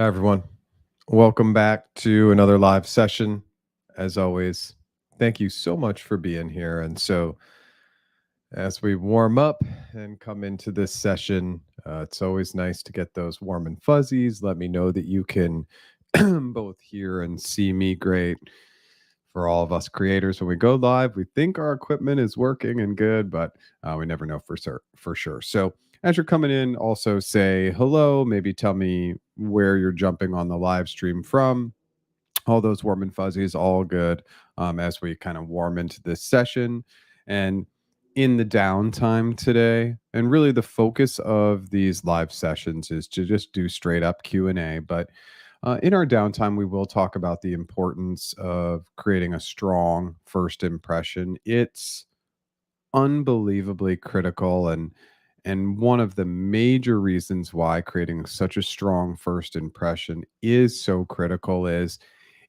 Hi, everyone. Welcome back to another live session. As always, thank you so much for being here. And so, as we warm up and come into this session, it's always nice to get those warm and fuzzies. Let me know that you can both hear and see me great. For all of us creators, when we go live, we think our equipment is working and good, but we never know for sure. So, as you're coming in, also say hello. Maybe tell me where you're jumping on the live stream from. All those warm and fuzzies, all good, as we kind of warm into this session. And in the downtime today, and really the focus of these live sessions is to just do straight up Q&A. But in our downtime, we will talk about the importance of creating a strong first impression. It's unbelievably critical, and one of the major reasons why creating such a strong first impression is so critical is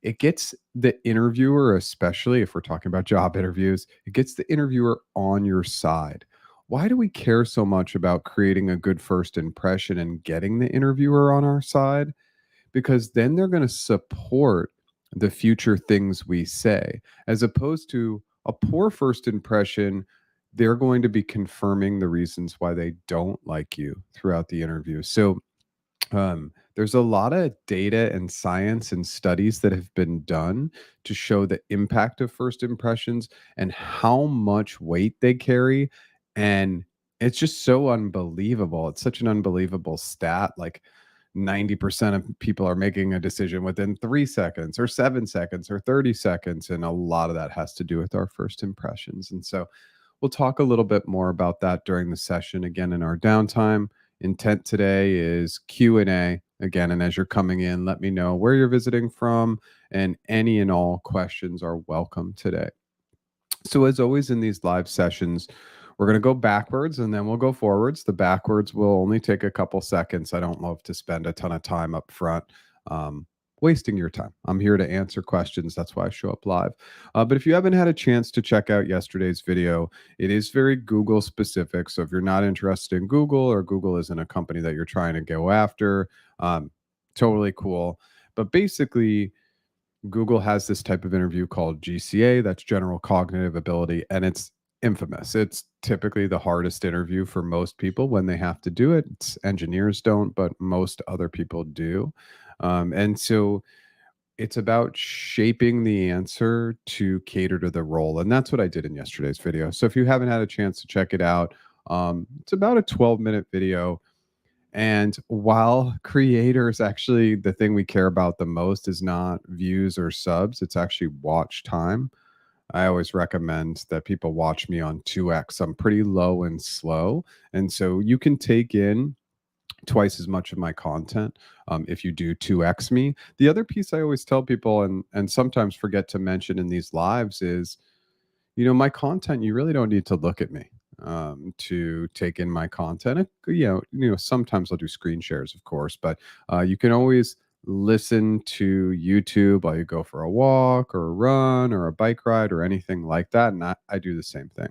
it gets the interviewer, especially if we're talking about job interviews, it gets the interviewer on your side. Why do we care so much about creating a good first impression and getting the interviewer on our side? Because then they're going to support the future things we say, as opposed to a poor first impression. They're going to be confirming the reasons why they don't like you throughout the interview. So there's a lot of data and science and studies that have been done to show the impact of first impressions and how much weight they carry. And it's just so unbelievable. It's such an unbelievable stat. Like 90% of people are making a decision within 3 seconds or 7 seconds or 30 seconds. And a lot of that has to do with our first impressions. And so we'll talk a little bit more about that during the session again in our downtime. Intent today is Q&A again, and as you're coming in, let me know where you're visiting from, and any and all questions are welcome today. So as always in these live sessions, we're going to go backwards and then we'll go forwards. The backwards will only take a couple seconds. I don't love to spend a ton of time up front wasting your time. I'm here to answer questions. That's why I show up live. But if you haven't had a chance to check out yesterday's video, it is very Google specific. So if you're not interested in Google, or Google isn't a company that you're trying to go after, totally cool. But basically, Google has this type of interview called GCA, that's general cognitive ability, and it's infamous. It's typically the hardest interview for most people when they have to do it. Engineers don't, but most other people do. And so it's about shaping the answer to cater to the role. And that's what I did in yesterday's video. So if you haven't had a chance to check it out, it's about a 12-minute video. And while creators, actually, the thing we care about the most is not views or subs, it's actually watch time. I always recommend that people watch me on 2x. I'm pretty low and slow. And so you can take in twice as much of my content if you do 2x me. The other piece I always tell people, and sometimes forget to mention in these lives, is my content, you really don't need to look at me to take in my content. Sometimes I'll do screen shares, of course, but you can always listen to YouTube while you go for a walk or a run or a bike ride or anything like that. And I do the same thing.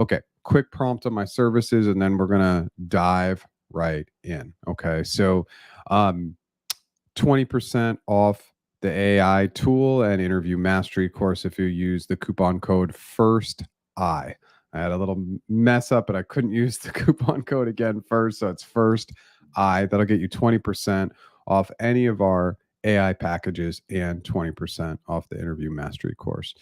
Okay, quick prompt on my services, and then we're going to dive right in. Okay, so 20% off the AI tool and interview mastery course if you use the coupon code FIRSTI. I had a little mess up, but I couldn't use the coupon code again first. So it's FIRSTI. That'll get you 20% off any of our AI packages and 20% off the interview mastery course.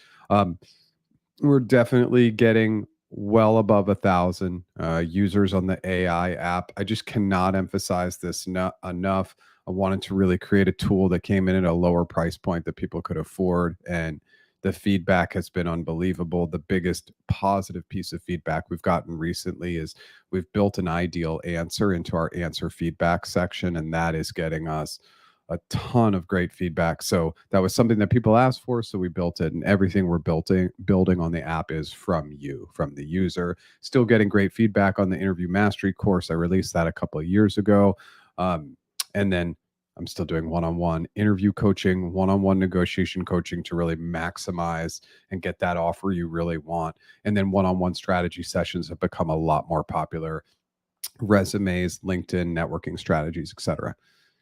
We're definitely getting well above 1,000 users on the AI app. I just cannot emphasize this enough. I wanted to really create a tool that came in at a lower price point that people could afford, and the feedback has been unbelievable. The biggest positive piece of feedback we've gotten recently is we've built an ideal answer into our answer feedback section, and that is getting us a ton of great feedback. So that was something that people asked for, so we built it, and everything we're building on the app is from you, from the user. Still getting great feedback on the interview mastery course. I released that a couple of years ago. And then I'm still doing one-on-one interview coaching, one-on-one negotiation coaching to really maximize and get that offer you really want. And then one-on-one strategy sessions have become a lot more popular. Resumes, LinkedIn, networking strategies, etc.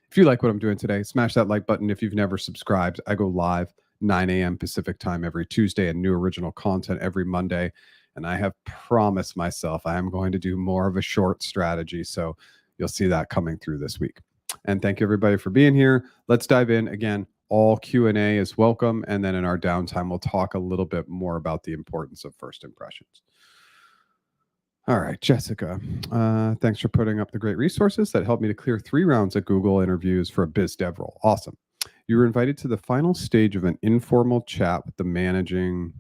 If you like what I'm doing today, smash that like button. If you've never subscribed, I go live 9 a.m. Pacific time every Tuesday and new original content every Monday. And I have promised myself I am going to do more of a short strategy. So you'll see that coming through this week. And thank you everybody for being here. Let's dive in. Again, all Q&A is welcome. And then in our downtime, we'll talk a little bit more about the importance of first impressions. All right, Jessica, thanks for putting up the great resources that helped me to clear 3 rounds at Google interviews for a biz dev role. Awesome. You were invited to the final stage of an informal chat with the managing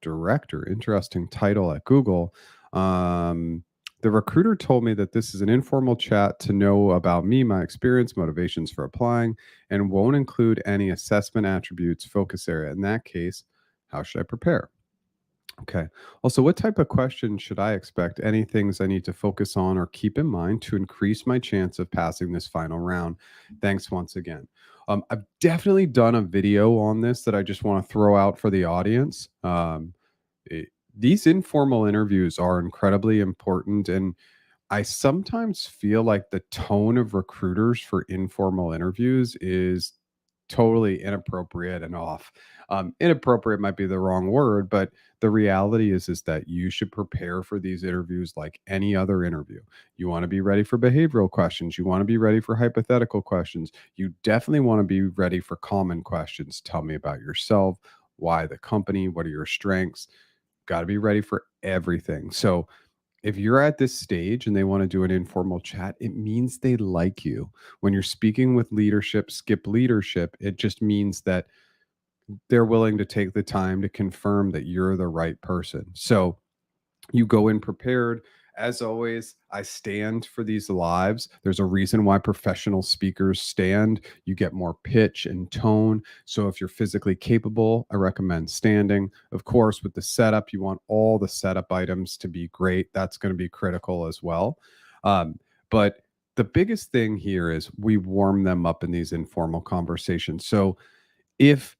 director. Interesting title at Google. The recruiter told me that this is an informal chat to know about me, my experience, motivations for applying, and won't include any assessment attributes, focus area. In that case, how should I prepare? Okay. Also, what type of questions should I expect? Any things I need to focus on or keep in mind to increase my chance of passing this final round? Thanks once again. I've definitely done a video on this that I just want to throw out for the audience. These informal interviews are incredibly important, and I sometimes feel like the tone of recruiters for informal interviews is totally inappropriate and off. Inappropriate might be the wrong word, but the reality is that you should prepare for these interviews like any other interview. You want to be ready for behavioral questions. You want to be ready for hypothetical questions. You definitely want to be ready for common questions. Tell me about yourself, why the company, what are your strengths? Got to be ready for everything. So if you're at this stage and they want to do an informal chat, it means they like you. When you're speaking with leadership, skip leadership, it just means that they're willing to take the time to confirm that you're the right person. So you go in prepared. As always, I stand for these lives. There's a reason why professional speakers stand. You get more pitch and tone. So if you're physically capable, I recommend standing. Of course, with the setup, you want all the setup items to be great. That's going to be critical as well. But the biggest thing here is we warm them up in these informal conversations. So if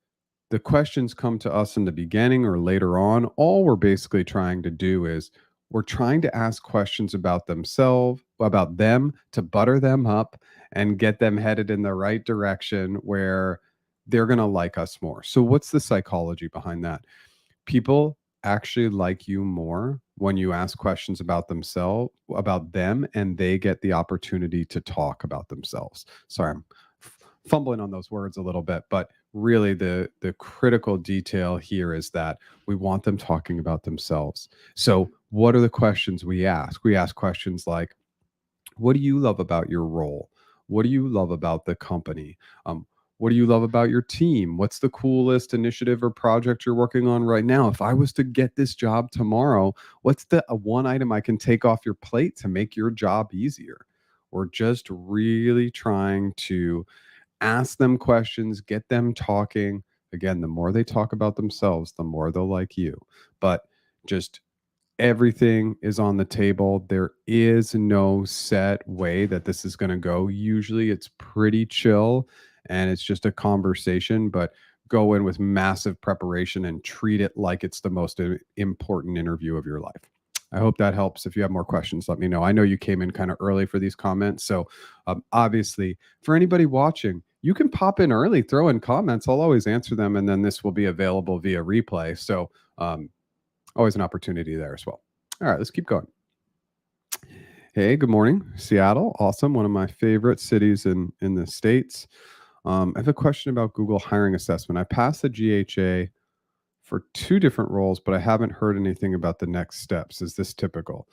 the questions come to us in the beginning or later on, all we're basically trying to do is we're trying to ask questions about themselves, about them, to butter them up and get them headed in the right direction where they're going to like us more. So what's the psychology behind that? People actually like you more when you ask questions about themselves, about them, and they get the opportunity to talk about themselves. Sorry, I'm fumbling on those words a little bit, but really the critical detail here is that we want them talking about themselves. So what are the questions we ask? We ask questions like, what do you love about your role? What do you love about the company? What do you love about your team? What's the coolest initiative or project you're working on right now? If I was to get this job tomorrow, what's the one item I can take off your plate to make your job easier? We're just really trying to ask them questions, get them talking. Again, the more they talk about themselves, the more they'll like you. But just everything is on the table. There is no set way that this is going to go. Usually it's pretty chill and it's just a conversation, but go in with massive preparation and treat it like it's the most important interview of your life. I hope that helps. If you have more questions, let me know. I know you came in kind of early for these comments. So obviously, for anybody watching, you can pop in early, throw in comments. I'll always answer them. And then this will be available via replay. So always an opportunity there as well. All right, let's keep going. Hey, good morning, Seattle. Awesome. One of my favorite cities in the States. I have a question about Google hiring assessment. I passed the GHA for 2 different roles, but I haven't heard anything about the next steps. Is this typical?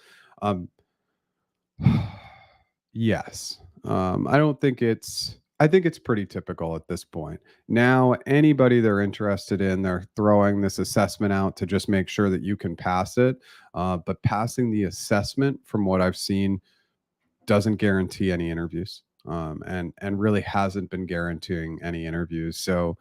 Yes. I think it's pretty typical at this point. Now, anybody they're interested in, they're throwing this assessment out to just make sure that you can pass it. But passing the assessment, from what I've seen, doesn't guarantee any interviews, and really hasn't been guaranteeing any interviews. So,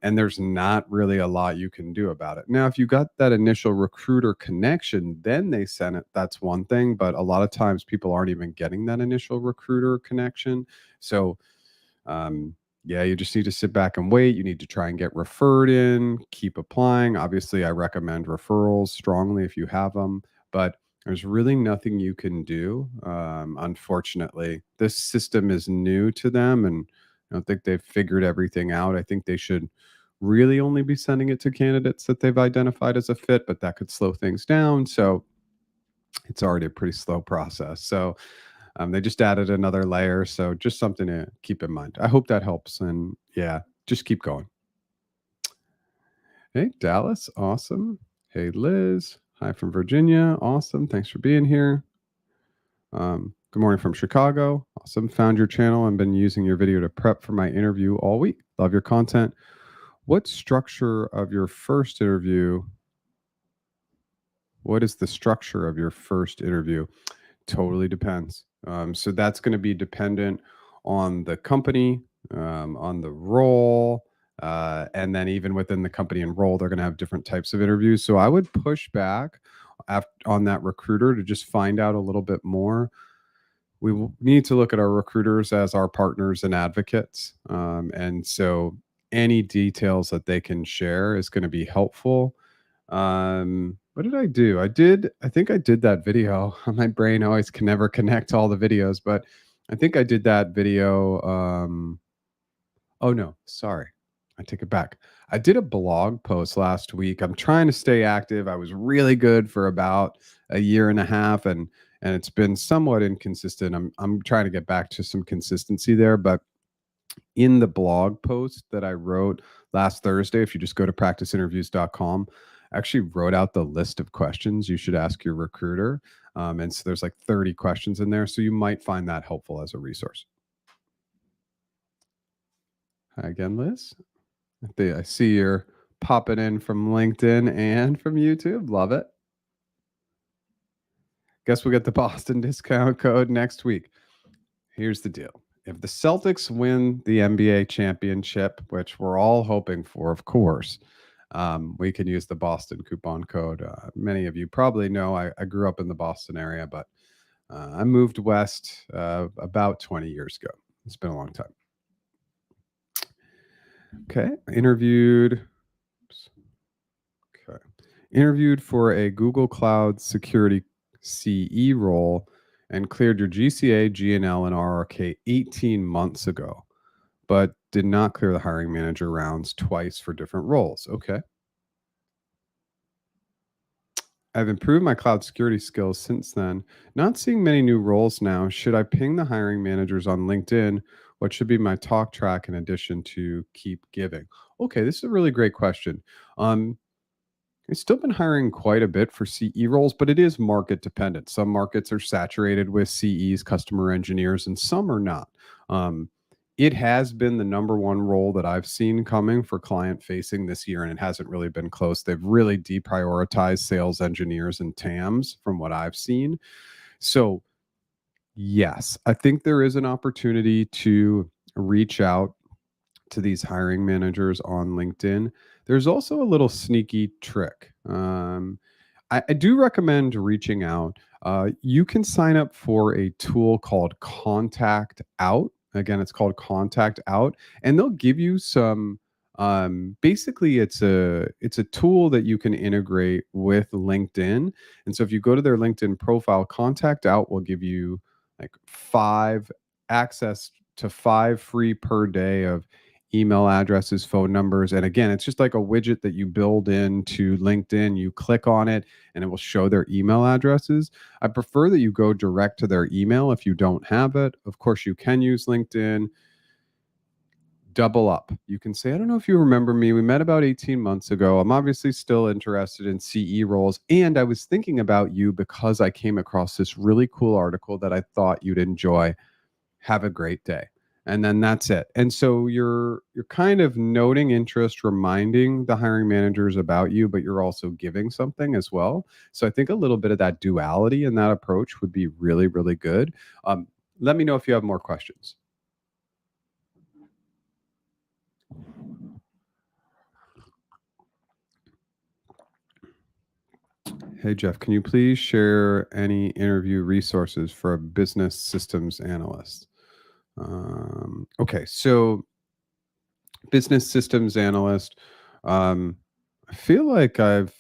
and there's not really a lot you can do about it. Now, if you got that initial recruiter connection, then they sent it. That's one thing. But a lot of times people aren't even getting that initial recruiter connection. So, yeah, you just need to sit back and wait. You need to try and get referred in, keep applying. Obviously, I recommend referrals strongly if you have them. But There's really nothing you can do. Unfortunately, this system is new to them, and I don't think they've figured everything out. I think they should really only be sending it to candidates that they've identified as a fit, but that could slow things down. So it's already a pretty slow process. So they just added another layer. So just something to keep in mind. I hope that helps. And yeah, just keep going. Hey, Dallas. Awesome. Hey, Liz. Hi from Virginia. Awesome. Thanks for being here. Good morning from Chicago. Awesome. Found your channel and been using your video to prep for my interview all week. Love your content. What structure of your first interview? What is the structure of your first interview? Totally depends. So that's going to be dependent on the company, on the role, and then even within the company and role, they're going to have different types of interviews. So I would push back on that recruiter to just find out a little bit more. We need to look at our recruiters as our partners and advocates. And so any details that they can share is going to be helpful. What did I do? I think I did that video. My brain always can never connect all the videos, but I think I did that video. Oh no, sorry. I take it back. I did a blog post last week. I'm trying to stay active. I was really good for about a year and a half, and it's been somewhat inconsistent. I'm trying to get back to some consistency there, but in the blog post that I wrote last Thursday, if you just go to practiceinterviews.com, I actually wrote out the list of questions you should ask your recruiter. And so there's like 30 questions in there. So you might find that helpful as a resource. Hi again, Liz. I see you're popping in from LinkedIn and from YouTube. Love it. Guess we'll get the Boston discount code next week. Here's the deal. If the Celtics win the NBA championship, which we're all hoping for, of course, we can use the Boston coupon code. Many of you probably know I grew up in the Boston area, but I moved west about 20 years ago. It's been a long time. Okay. Interviewed for a Google Cloud Security CE role and cleared your GCA, GNL, and RRK 18 months ago, but did not clear the hiring manager rounds twice for different roles. Okay. I've improved my cloud security skills since then. Not seeing many new roles now. Should I ping the hiring managers on LinkedIn? What should be my talk track in addition to keep giving? Okay, this is a really great question. I've still been hiring quite a bit for CE roles, but it is market dependent. Some markets are saturated with CEs, customer engineers, and some are not. It has been the number one role that I've seen coming for client facing this year, and it hasn't really been close. They've really deprioritized sales engineers and TAMs from what I've seen. So, yes, I think there is an opportunity to reach out to these hiring managers on LinkedIn. There's also a little sneaky trick. I do recommend reaching out. You can sign up for a tool called Contact Out. Again, it's called Contact Out, and they'll give you some. Basically, it's a tool that you can integrate with LinkedIn. And so, if you go to their LinkedIn profile, Contact Out will give you like 5 free per day of email addresses, phone numbers. And again, it's just like a widget that you build into LinkedIn. You click on it and it will show their email addresses. I prefer that you go direct to their email if you don't have it. Of course, you can use LinkedIn. Double up. You can say, I don't know if you remember me. We met about 18 months ago. I'm obviously still interested in CE roles. And I was thinking about you because I came across this really cool article that I thought you'd enjoy. Have a great day. And then that's it. And so you're kind of noting interest, reminding the hiring managers about you, but you're also giving something as well. So I think a little bit of that duality in that approach would be really, really good. Let me know if you have more questions. Hey, Jeff, can you please share any interview resources for a business systems analyst? Okay, so business systems analyst. I feel like I've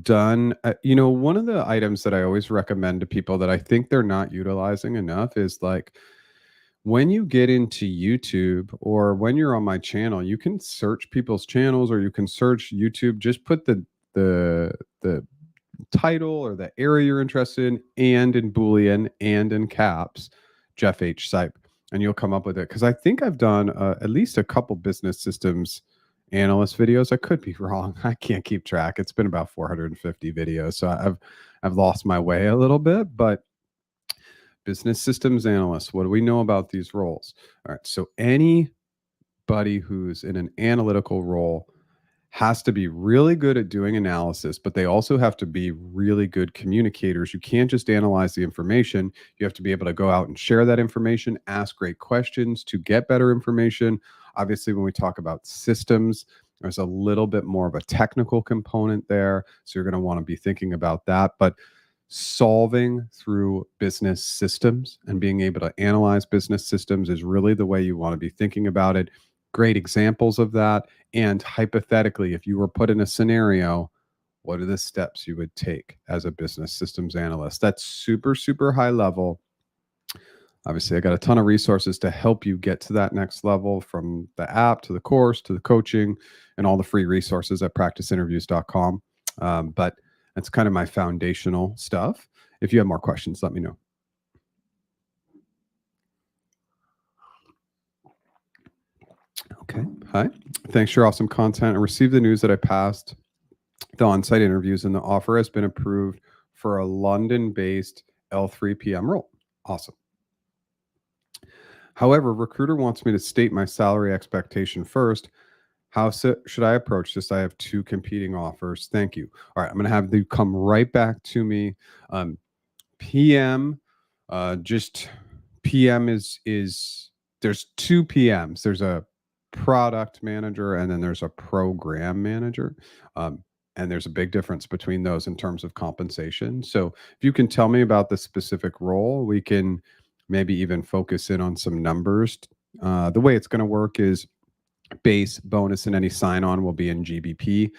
done. One of the items that I always recommend to people that I think they're not utilizing enough is like when you get into YouTube or when you're on my channel, you can search people's channels or you can search YouTube. Just put the title or the area you're interested in, and in Boolean and in caps, Jeff H. Sipe, and you'll come up with it. Because I think I've done at least a couple business systems analyst videos. I could be wrong. I can't keep track. It's been about 450 videos, so I've lost my way a little bit. But business systems analyst, what do we know about these roles? All right. So anybody who's in an analytical role has to be really good at doing analysis, but they also have to be really good communicators. You can't just analyze the information. You have to be able to go out and share that information, ask great questions to get better information. Obviously, when we talk about systems, there's a little bit more of a technical component there. So you're going to want to be thinking about that. But solving through business systems and being able to analyze business systems is really the way you want to be thinking about it. Great examples of that. And hypothetically, if you were put in a scenario, what are the steps you would take as a business systems analyst? That's super, super high level. Obviously, I got a ton of resources to help you get to that next level, from the app to the course to the coaching and all the free resources at practiceinterviews.com. But that's kind of my foundational stuff. If you have more questions, let me know. Okay. Hi. Thanks for your awesome content. I received the news that I passed the on-site interviews and the offer has been approved for a London-based L3 PM role. Awesome. However, recruiter wants me to state my salary expectation first. How should I approach this? I have two competing offers. Thank you. All right, I'm going to have you come right back to me. PM, just PM is there's two PMs. There's a product manager and then there's a program manager. And there's a big difference between those in terms of compensation. So if you can tell me about the specific role, we can maybe even focus in on some numbers. The way it's going to work is base, bonus, and any sign-on will be in GBP,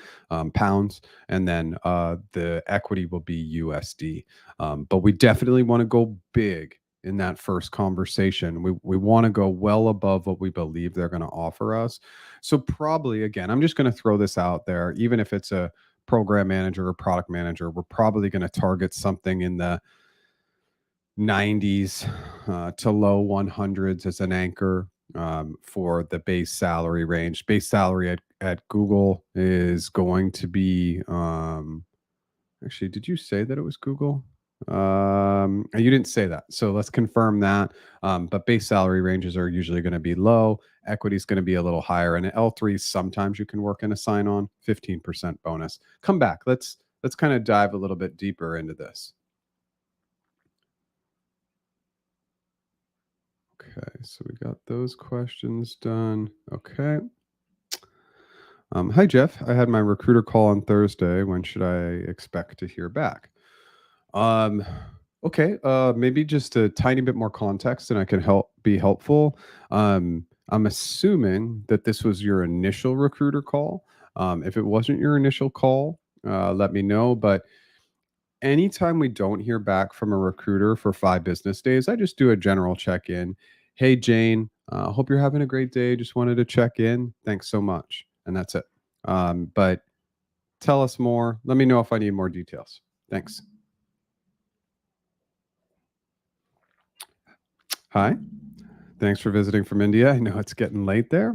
pounds, and then the equity will be USD. But we definitely want to go big in that first conversation. We want to go well above what we believe they're going to offer us. So probably, again, I'm just going to throw this out there, even if it's a program manager or product manager, we're probably going to target something in the 90s to low 100s as an anchor for the base salary range. Base salary at Google is going to be, actually, did you say that it was Google? You didn't say that. So let's confirm that. But base salary ranges are usually going to be low. Equity is going to be a little higher. And at L3, sometimes you can work in a sign-on, 15% bonus. Come back. Let's kind of dive a little bit deeper into this. Okay, so we got those questions done. Okay. Hi, Jeff. I had my recruiter call on Thursday. When should I expect to hear back? Okay. Maybe just a tiny bit more context and I can be helpful. I'm assuming that this was your initial recruiter call. If it wasn't your initial call, let me know. But anytime we don't hear back from a recruiter for 5 business days, I just do a general check-in. Hey, Jane, hope you're having a great day. Just wanted to check in. Thanks so much. And that's it. But tell us more. Let me know if I need more details. Thanks. Hi. Thanks for visiting from India. I know it's getting late there.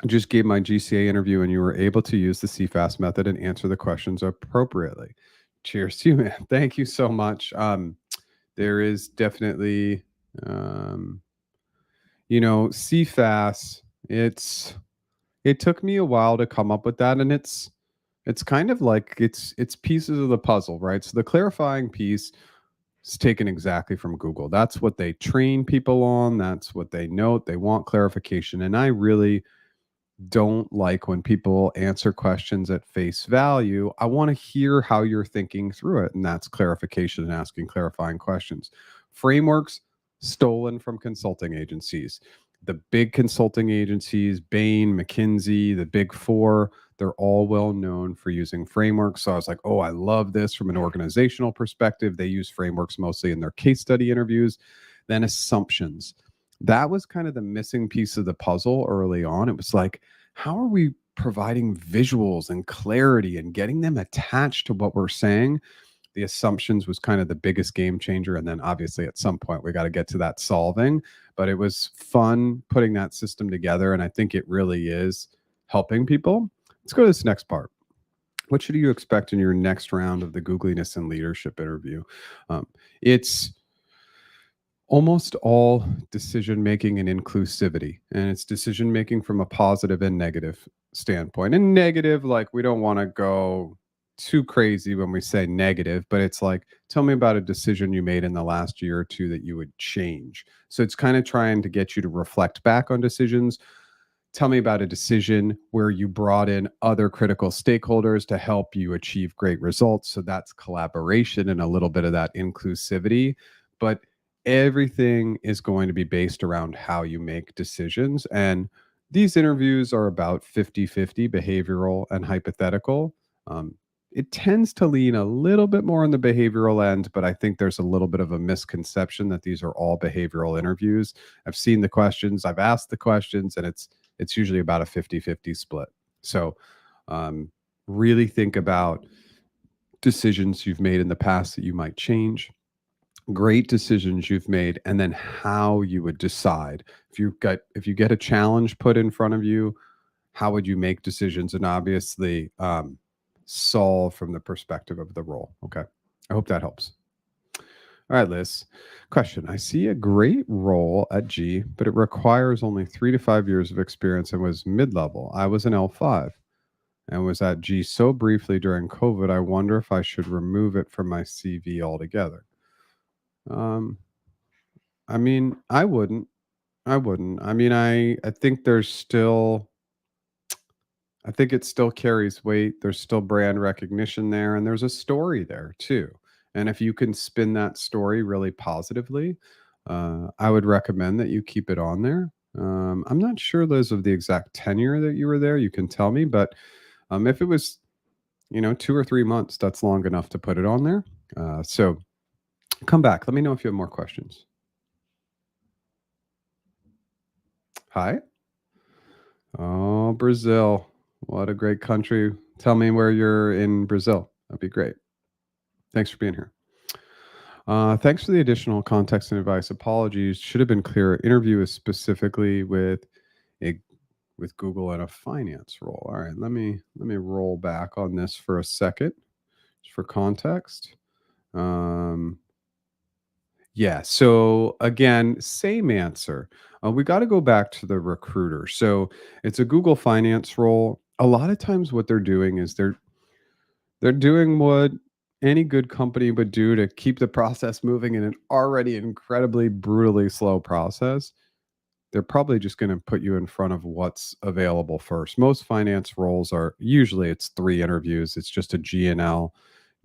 I just gave my GCA interview and you were able to use the CFAS method and answer the questions appropriately. Cheers to you, man. Thank you so much. There is definitely, CFAS. It took me a while to come up with that, and it's kind of like it's pieces of the puzzle, right? So the clarifying piece is taken exactly from Google. That's what they train people on. That's what they note. They want clarification, and I really don't like when people answer questions at face value. I want to hear how you're thinking through it, and that's clarification and asking clarifying questions. Frameworks, stolen from consulting agencies. The big consulting agencies, Bain, McKinsey, the big four, they're all well known for using frameworks. So I was like, oh, I love this from an organizational perspective. They use frameworks mostly in their case study interviews. Then assumptions. That was kind of the missing piece of the puzzle early on. It was like, how are we providing visuals and clarity and getting them attached to what we're saying? The assumptions was kind of the biggest game changer. And then obviously at some point we got to get to that solving, but it was fun putting that system together. And I think it really is helping people. Let's go to this next part. What should you expect in your next round of the Googliness and leadership interview? It's almost all decision making and inclusivity, and it's decision making from a positive and negative standpoint. And negative, like, we don't want to go too crazy when we say negative, but it's like, tell me about a decision you made in the last year or two that you would change. So it's kind of trying to get you to reflect back on decisions. Tell me about a decision where you brought in other critical stakeholders to help you achieve great results. So that's collaboration and a little bit of that inclusivity. But everything is going to be based around how you make decisions. And these interviews are about 50-50 behavioral and hypothetical. It tends to lean a little bit more on the behavioral end, but I think there's a little bit of a misconception that these are all behavioral interviews. I've seen the questions, I've asked the questions, and it's usually about a 50-50 split. So really think about decisions you've made in the past that you might change, great decisions you've made, and then how you would decide. If you get a challenge put in front of you, how would you make decisions? And obviously solve from the perspective of the role. Okay. I hope that helps. All right, Liz. Question. I see a great role at G, but it requires only 3 to 5 years of experience and was mid-level. I was an L5 and was at G so briefly during COVID. I wonder if I should remove it from my CV altogether. I mean, I wouldn't. I wouldn't. I mean, I think there's still, I think it still carries weight. There's still brand recognition there, and there's a story there too. And if you can spin that story really positively, I would recommend that you keep it on there. I'm not sure, Liz, of the exact tenure that you were there. You can tell me, but if it was, 2 or 3 months, that's long enough to put it on there. So come back. Let me know if you have more questions. Hi. Oh, Brazil. What a great country. Tell me where you're in Brazil. That'd be great. Thanks for being here. Thanks for the additional context and advice. Apologies. Should have been clearer. Interview is specifically a with Google and a finance role. All right, let me roll back on this for a second, just for context. Yeah. So again, same answer. We got to go back to the recruiter. So it's a Google finance role. A lot of times, what they're doing is they're doing what any good company would do to keep the process moving in an already incredibly brutally slow process. They're probably just going to put you in front of what's available first. Most finance roles are usually it's 3 interviews. It's just a GNL,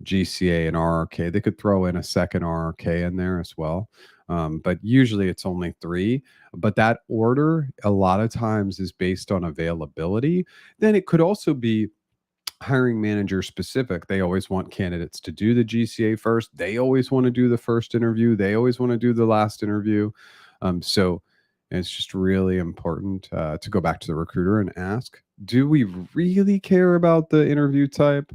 GCA, and RRK. They could throw in a second RRK in there as well. But usually it's only 3. But that order a lot of times is based on availability. Then it could also be hiring manager specific. They always want candidates to do the GCA first. They always want to do the first interview. They always want to do the last interview. So it's just really important to go back to the recruiter and ask, do we really care about the interview type?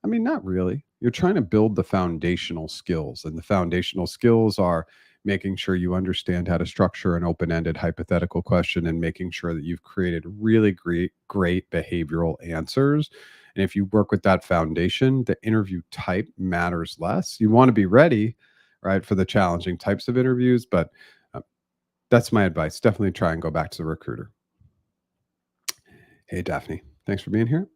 I mean, not really. You're trying to build the foundational skills, and the foundational skills are making sure you understand how to structure an open-ended hypothetical question and making sure that you've created really great behavioral answers. And if you work with that foundation, the interview type matters less. You want to be ready, right, for the challenging types of interviews, but that's my advice. Definitely try and go back to the recruiter. Hey, Daphne. Thanks for being here.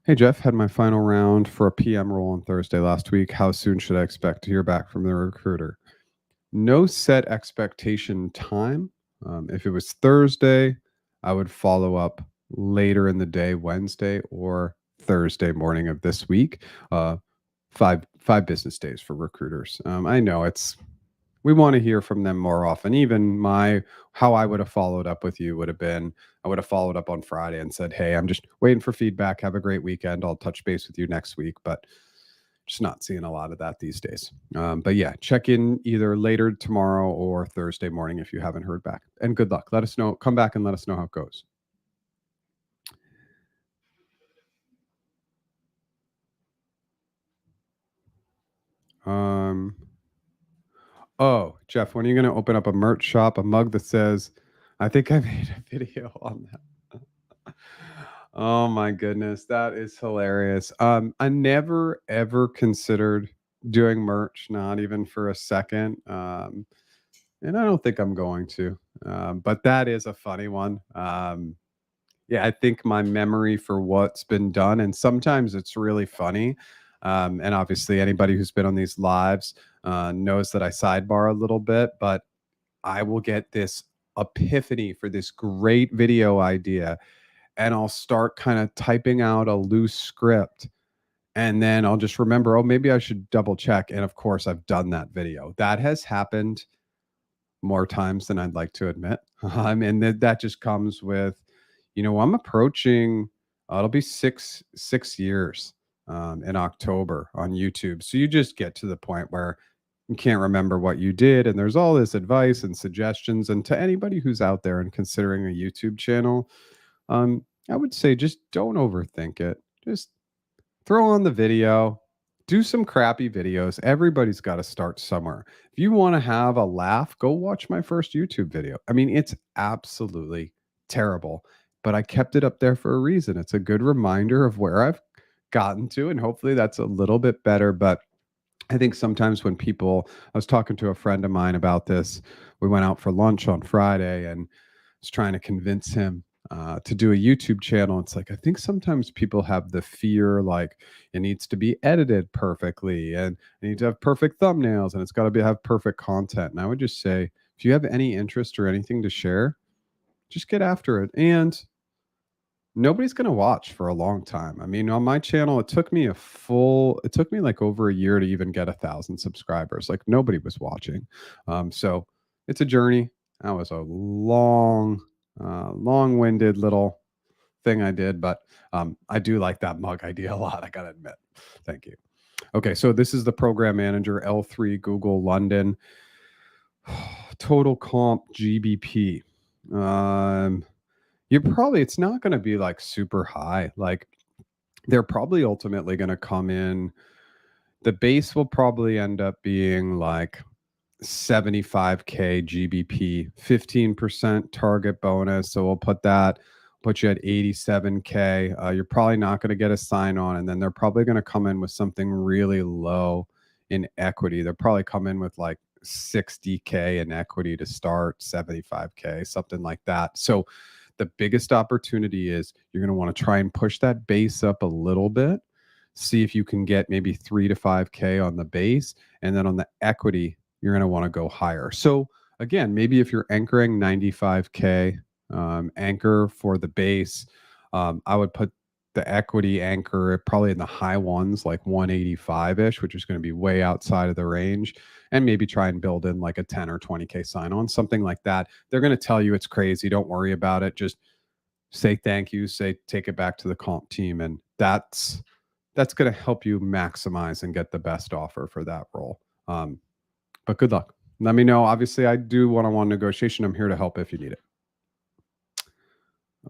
Hey, Jeff. Had my final round for a PM role on Thursday last week. How soon should I expect to hear back from the recruiter? No set expectation time. If it was Thursday, I would follow up later in the day, Wednesday or Thursday morning of this week. 5 business days for recruiters. I know we want to hear from them more often. Even how I would have followed up with you would have been, I would have followed up on Friday and said, "Hey, I'm just waiting for feedback. Have a great weekend. I'll touch base with you next week." But just not seeing a lot of that these days. But yeah, check in either later tomorrow or Thursday morning if you haven't heard back. And good luck. Let us know. Come back and let us know how it goes. Um, oh, Jeff, when are you going to open up a merch shop, a mug that says, "I think I made a video on that"? Oh my goodness, that is hilarious. I never ever considered doing merch, not even for a second. And I don't think I'm going to. But that is a funny one. Yeah, I think my memory for what's been done, and sometimes it's really funny. And obviously, anybody who's been on these lives knows that I sidebar a little bit, but I will get this epiphany for this great video idea, and I'll start kind of typing out a loose script. And then I'll just remember, oh, maybe I should double check. And of course, I've done that video. That has happened more times than I'd like to admit. And that just comes with, I'm approaching, it'll be six years in October on YouTube. So you just get to the point where you can't remember what you did. And there's all this advice and suggestions. And to anybody who's out there and considering a YouTube channel, I would say just don't overthink it. Just throw on the video, do some crappy videos. Everybody's got to start somewhere. If you want to have a laugh, go watch my first YouTube video. I mean, it's absolutely terrible, but I kept it up there for a reason. It's a good reminder of where I've gotten to, and hopefully that's a little bit better. But I think sometimes when I was talking to a friend of mine about this. We went out for lunch on Friday and was trying to convince him to do a YouTube channel. It's like, I think sometimes people have the fear, like it needs to be edited perfectly and I need to have perfect thumbnails and it's got to have perfect content. And I would just say, if you have any interest or anything to share, just get after it. And nobody's going to watch for a long time. I mean, on my channel, it took me like over a year to even get 1,000 subscribers. Like nobody was watching. So it's a journey. That was a long-winded little thing I did, but I do like that mug idea a lot. I got to admit. Thank you. Okay. So this is the program manager, L3 Google London, total comp GBP. It's not going to be like super high. Like they're probably ultimately going to come in. The base will probably end up being like 75K GBP, 15% target bonus. So we'll put you at 87K. You're probably not going to get a sign on. And then they're probably going to come in with something really low in equity. They'll probably come in with like 60K in equity to start, 75K, something like that. So the biggest opportunity is you're going to want to try and push that base up a little bit. See if you can get maybe 3 to 5K on the base. And then on the equity, you're going to want to go higher. So again, maybe if you're anchoring 95K anchor for the base, I would put the equity anchor probably in the high ones, like 185-ish, which is going to be way outside of the range, and maybe try and build in like a 10 or 20K sign on, something like that. They're going to tell you it's crazy. Don't worry about it. Just say thank you, take it back to the comp team. And that's going to help you maximize and get the best offer for that role. But good luck. Let me know. Obviously, I do one-on-one negotiation. I'm here to help if you need it.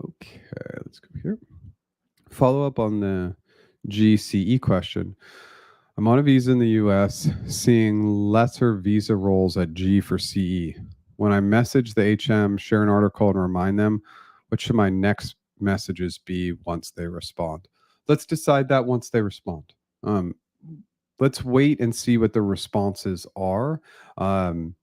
Okay, let's go here. Follow up on the GCE question. I'm on a visa in the US, seeing lesser visa roles at G for CE. When I message the HM, share an article, and remind them, what should my next messages be once they respond? Let's decide that once they respond. Let's wait and see what the responses are. The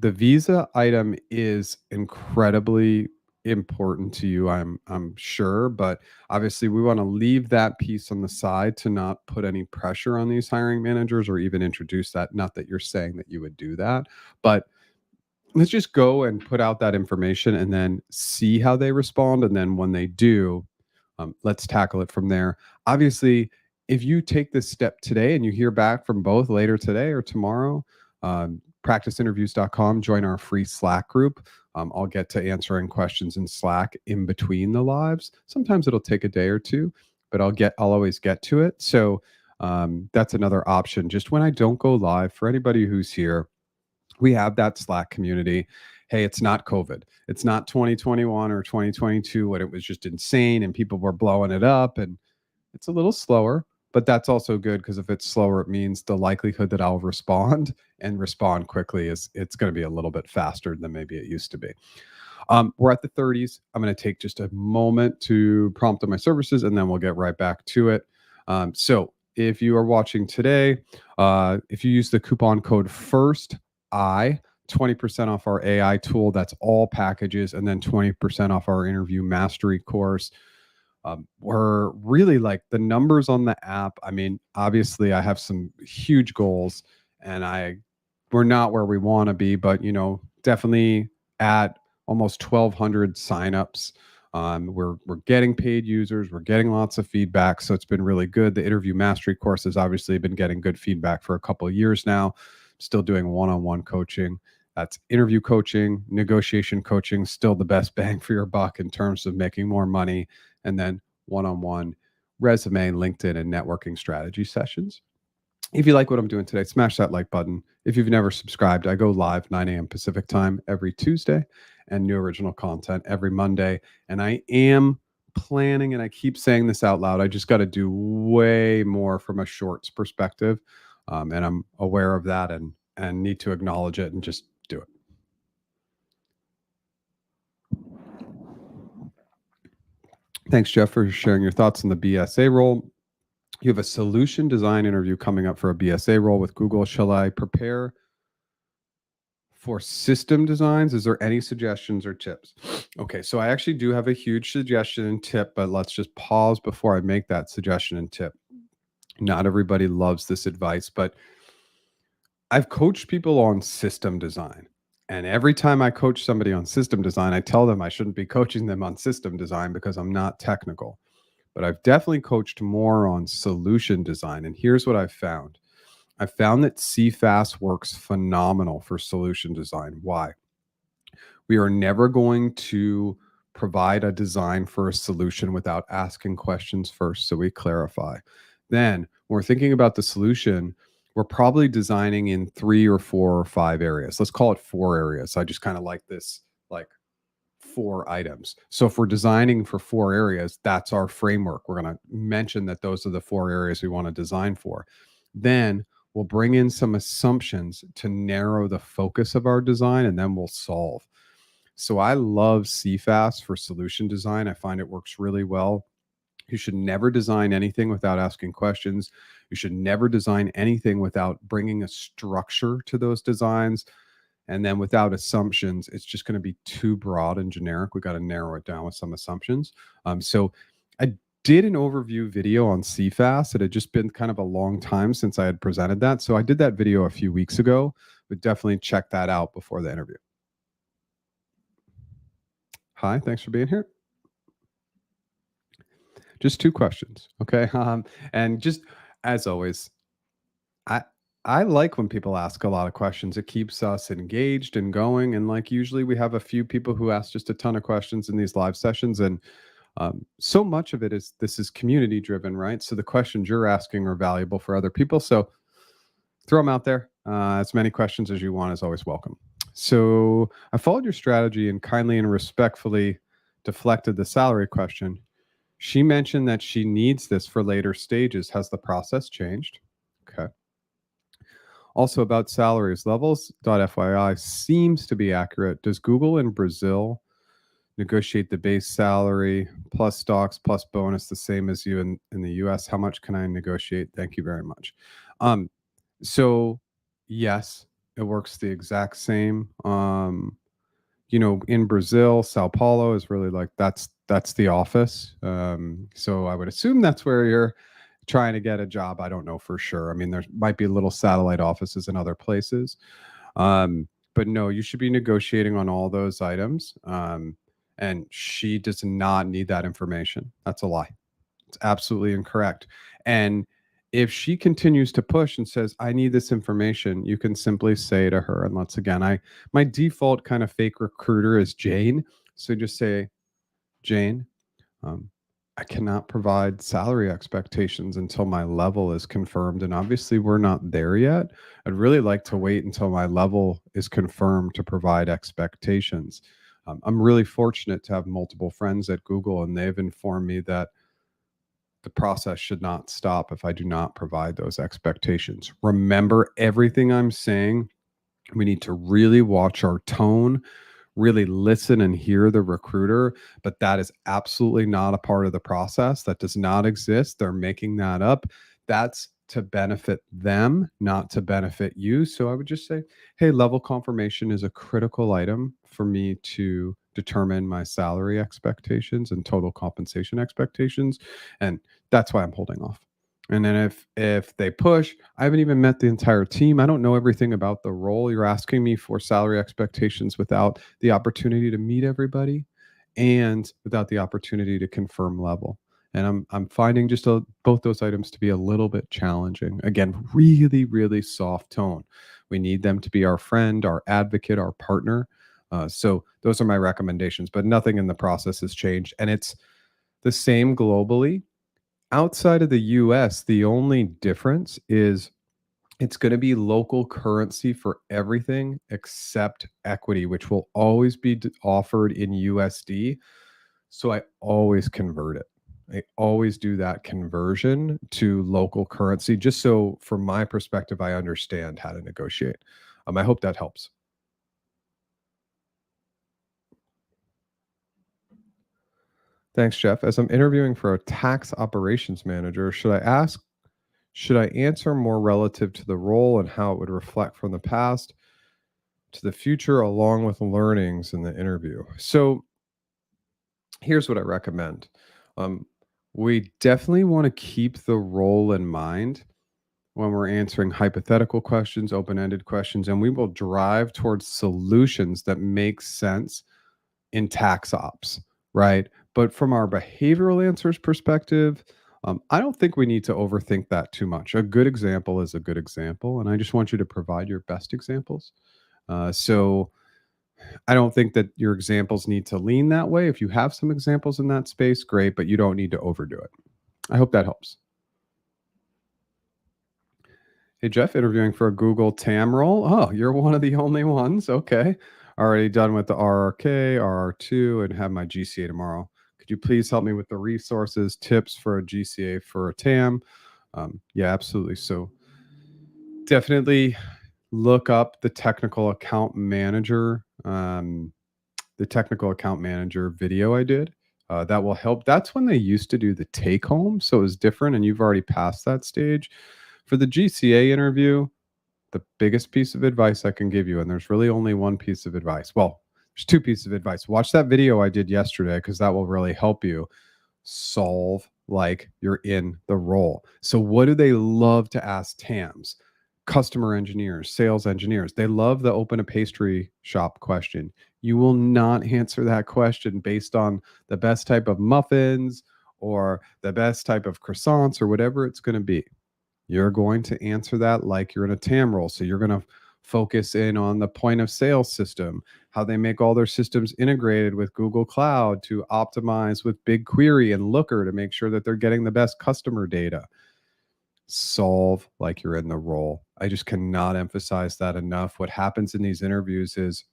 visa item is incredibly important to you, I'm sure, but obviously we want to leave that piece on the side to not put any pressure on these hiring managers or even introduce that. Not that you're saying that you would do that, but let's just go and put out that information and then see how they respond. And then when they do, let's tackle it from there. Obviously, if you take this step today and you hear back from both later today or tomorrow, practiceinterviews.com, join our free Slack group. I'll get to answering questions in Slack in between the lives. Sometimes it'll take a day or two, but I'll always get to it. So that's another option. Just when I don't go live, for anybody who's here, we have that Slack community. Hey, it's not COVID. It's not 2021 or 2022 when it was just insane and people were blowing it up, and it's a little slower, but that's also good because if it's slower, it means the likelihood that I'll respond and respond quickly it's going to be a little bit faster than maybe it used to be. We're at the 30s. I'm going to take just a moment to prompt on my services, and then we'll get right back to it. So if you are watching today, if you use the coupon code FIRSTI, 20% off our AI tool, that's all packages, and then 20% off our interview mastery course. We're really like the numbers on the app. I mean, obviously I have some huge goals and we're not where we want to be, but definitely at almost 1,200 signups. We're getting paid users, we're getting lots of feedback. So it's been really good. The interview mastery course has obviously been getting good feedback for a couple of years now. Still doing one-on-one coaching. That's interview coaching, negotiation coaching, still the best bang for your buck in terms of making more money. And then one-on-one resume, LinkedIn, and networking strategy sessions. If you like what I'm doing today, smash that like button. If you've never subscribed, I go live 9 a.m. Pacific time every Tuesday and new original content every Monday. And I am planning, and I keep saying this out loud, I just got to do way more from a shorts perspective. And I'm aware of that and need to acknowledge it and just do it. Thanks, Jeff, for sharing your thoughts on the BSA role. You have a solution design interview coming up for a BSA role with Google. Shall I prepare for system designs? Is there any suggestions or tips? Okay, so I actually do have a huge suggestion and tip, but let's just pause before I make that suggestion and tip. Not everybody loves this advice, but I've coached people on system design. And every time I coach somebody on system design, I tell them I shouldn't be coaching them on system design because I'm not technical. But I've definitely coached more on solution design. And here's what I've found. I've found that CFAS works phenomenal for solution design. Why? We are never going to provide a design for a solution without asking questions first, so we clarify. Then, when we're thinking about the solution, we're probably designing in 3 or 4 or 5 areas. Let's call it 4 areas. I just kind of like this, like 4 items. So if we're designing for 4 areas, that's our framework. We're going to mention that those are the 4 areas we want to design for. Then we'll bring in some assumptions to narrow the focus of our design, and then we'll solve. So I love CFAS for solution design. I find it works really well. You should never design anything without asking questions. You should never design anything without bringing a structure to those designs. And then without assumptions, it's just going to be too broad and generic. We got to narrow it down with some assumptions. So I did an overview video on CFAS. It had just been kind of a long time since I had presented that. So I did that video a few weeks ago, but definitely check that out before the interview. Hi, thanks for being here. Just 2 questions, okay? And just as always, I like when people ask a lot of questions. It keeps us engaged and going. And like usually, we have a few people who ask just a ton of questions in these live sessions, and so much of it is this is community driven, right? So the questions you're asking are valuable for other people. So throw them out there. As many questions as you want is always welcome. So I followed your strategy and kindly and respectfully deflected the salary question. She mentioned that she needs this for later stages. Has the process changed? Okay. Also about salaries, levels.fyi seems to be accurate. Does Google in Brazil negotiate the base salary plus stocks plus bonus the same as you in the US? How much can I negotiate? Thank you very much. So yes, it works the exact same. In Brazil, Sao Paulo is really like that's the office. So I would assume that's where you're trying to get a job. I don't know for sure. I mean, there might be little satellite offices in other places. But no, you should be negotiating on all those items. And she does not need that information. That's a lie. It's absolutely incorrect. And If she continues to push and says, I need this information, you can simply say to her, and once again, my default kind of fake recruiter is Jane. So just say, Jane, um, I cannot provide salary expectations until my level is confirmed. And obviously, we're not there yet. I'd really like to wait until my level is confirmed to provide expectations. I'm really fortunate to have multiple friends at Google, and they've informed me that the process should not stop if I do not provide those expectations. Remember everything I'm saying. We need to really watch our tone, really listen and hear the recruiter, but that is absolutely not a part of the process. That does not exist. They're making that up. That's to benefit them, not to benefit you. So I would just say, hey, level confirmation is a critical item for me to determine my salary expectations and total compensation expectations. And that's why I'm holding off. And then if they push, I haven't even met the entire team. I don't know everything about the role. You're asking me for salary expectations without the opportunity to meet everybody and without the opportunity to confirm level. And I'm finding just both those items to be a little bit challenging. Again, really, really soft tone. We need them to be our friend, our advocate, our partner. So those are my recommendations, but nothing in the process has changed. And it's the same globally. Outside of the US, the only difference is it's going to be local currency for everything except equity, which will always be offered in USD. So I always convert it. I always do that conversion to local currency, just so from my perspective, I understand how to negotiate. I hope that helps. Thanks, Jeff. As I'm interviewing for a tax operations manager, should I answer more relative to the role and how it would reflect from the past to the future, along with learnings in the interview? So here's what I recommend. Um, we definitely want to keep the role in mind when we're answering hypothetical questions, open ended questions, and we will drive towards solutions that make sense in tax ops, right? But from our behavioral answers perspective, I don't think we need to overthink that too much. A good example is a good example, and I just want you to provide your best examples. So I don't think that your examples need to lean that way. If you have some examples in that space, great, but you don't need to overdo it. I hope that helps. Hey, Jeff, interviewing for a Google TAM role. Oh, you're one of the only ones. Okay. Already done with the RRK, RR2, and have my GCA tomorrow. Could you please help me with the resources, tips for a GCA for a TAM? Yeah, absolutely. So definitely look up the technical account manager video I did. That will help. That's when they used to do the take home. So it was different, and you've already passed that stage. For the GCA interview, the biggest piece of advice I can give you, and there's really only one piece of advice. Well, there's two pieces of advice. Watch that video I did yesterday because that will really help you solve like you're in the role. So, what do they love to ask TAMs? Customer engineers, sales engineers. They love the open a pastry shop question. You will not answer that question based on the best type of muffins or the best type of croissants or whatever it's going to be. You're going to answer that like you're in a TAM role. So you're going to focus in on the point of sale system, how they make all their systems integrated with Google Cloud to optimize with BigQuery and Looker to make sure that they're getting the best customer data. Solve like you're in the role. I just cannot emphasize that enough. What happens in these interviews is,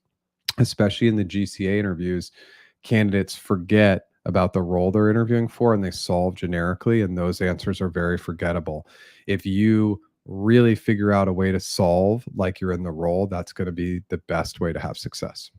especially in the GCA interviews, candidates forget about the role they're interviewing for and they solve generically, and those answers are very forgettable. If you really figure out a way to solve like you're in the role, that's going to be the best way to have success.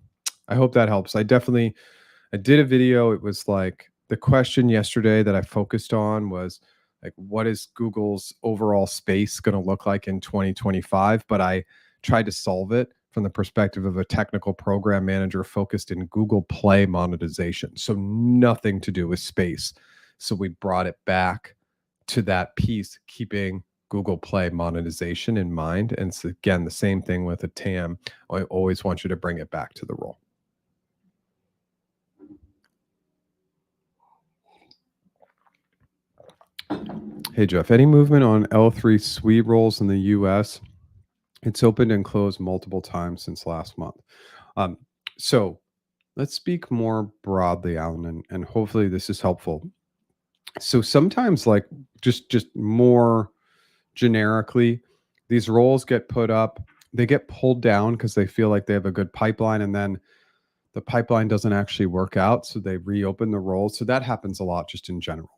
I hope that helps. I did a video. It was like the question yesterday that I focused on was like, what is Google's overall space going to look like in 2025? But I tried to solve it from the perspective of a technical program manager focused in Google Play monetization. So nothing to do with space. So we brought it back to that piece, keeping Google Play monetization in mind. And so again, the same thing with a TAM. I always want you to bring it back to the role. Hey, Jeff, any movement on L3 SWE roles in the US? It's opened and closed multiple times since last month. Um, so let's speak more broadly, Alan, and hopefully this is helpful. So sometimes, like just more generically, these roles get put up, they get pulled down because they feel like they have a good pipeline, and then the pipeline doesn't actually work out, so they reopen the roles. So that happens a lot just in general.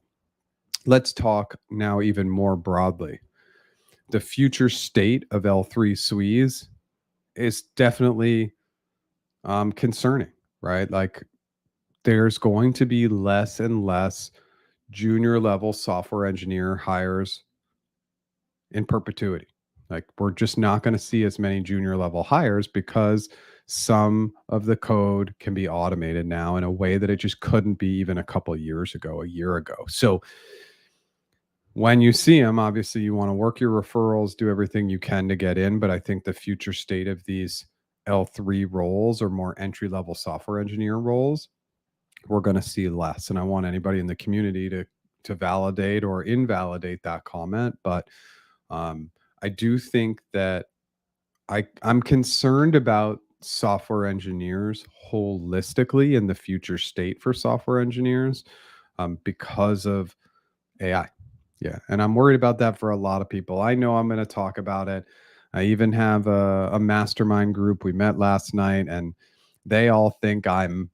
Let's talk now even more broadly. The future state of L3 SWEs is definitely concerning, right? Like there's going to be less and less junior level software engineer hires in perpetuity. Like we're just not going to see as many junior level hires because some of the code can be automated now in a way that it just couldn't be even a couple of years ago, a year ago. So when you see them, obviously you want to work your referrals, do everything you can to get in. But I think the future state of these L3 roles or more entry level software engineer roles, we're going to see less. And I want anybody in the community to validate or invalidate that comment. But I do think that I'm concerned about software engineers holistically in the future state for software engineers because of AI. Yeah, and I'm worried about that for a lot of people. I know I'm going to talk about it. I even have a mastermind group. We met last night, and they all think I'm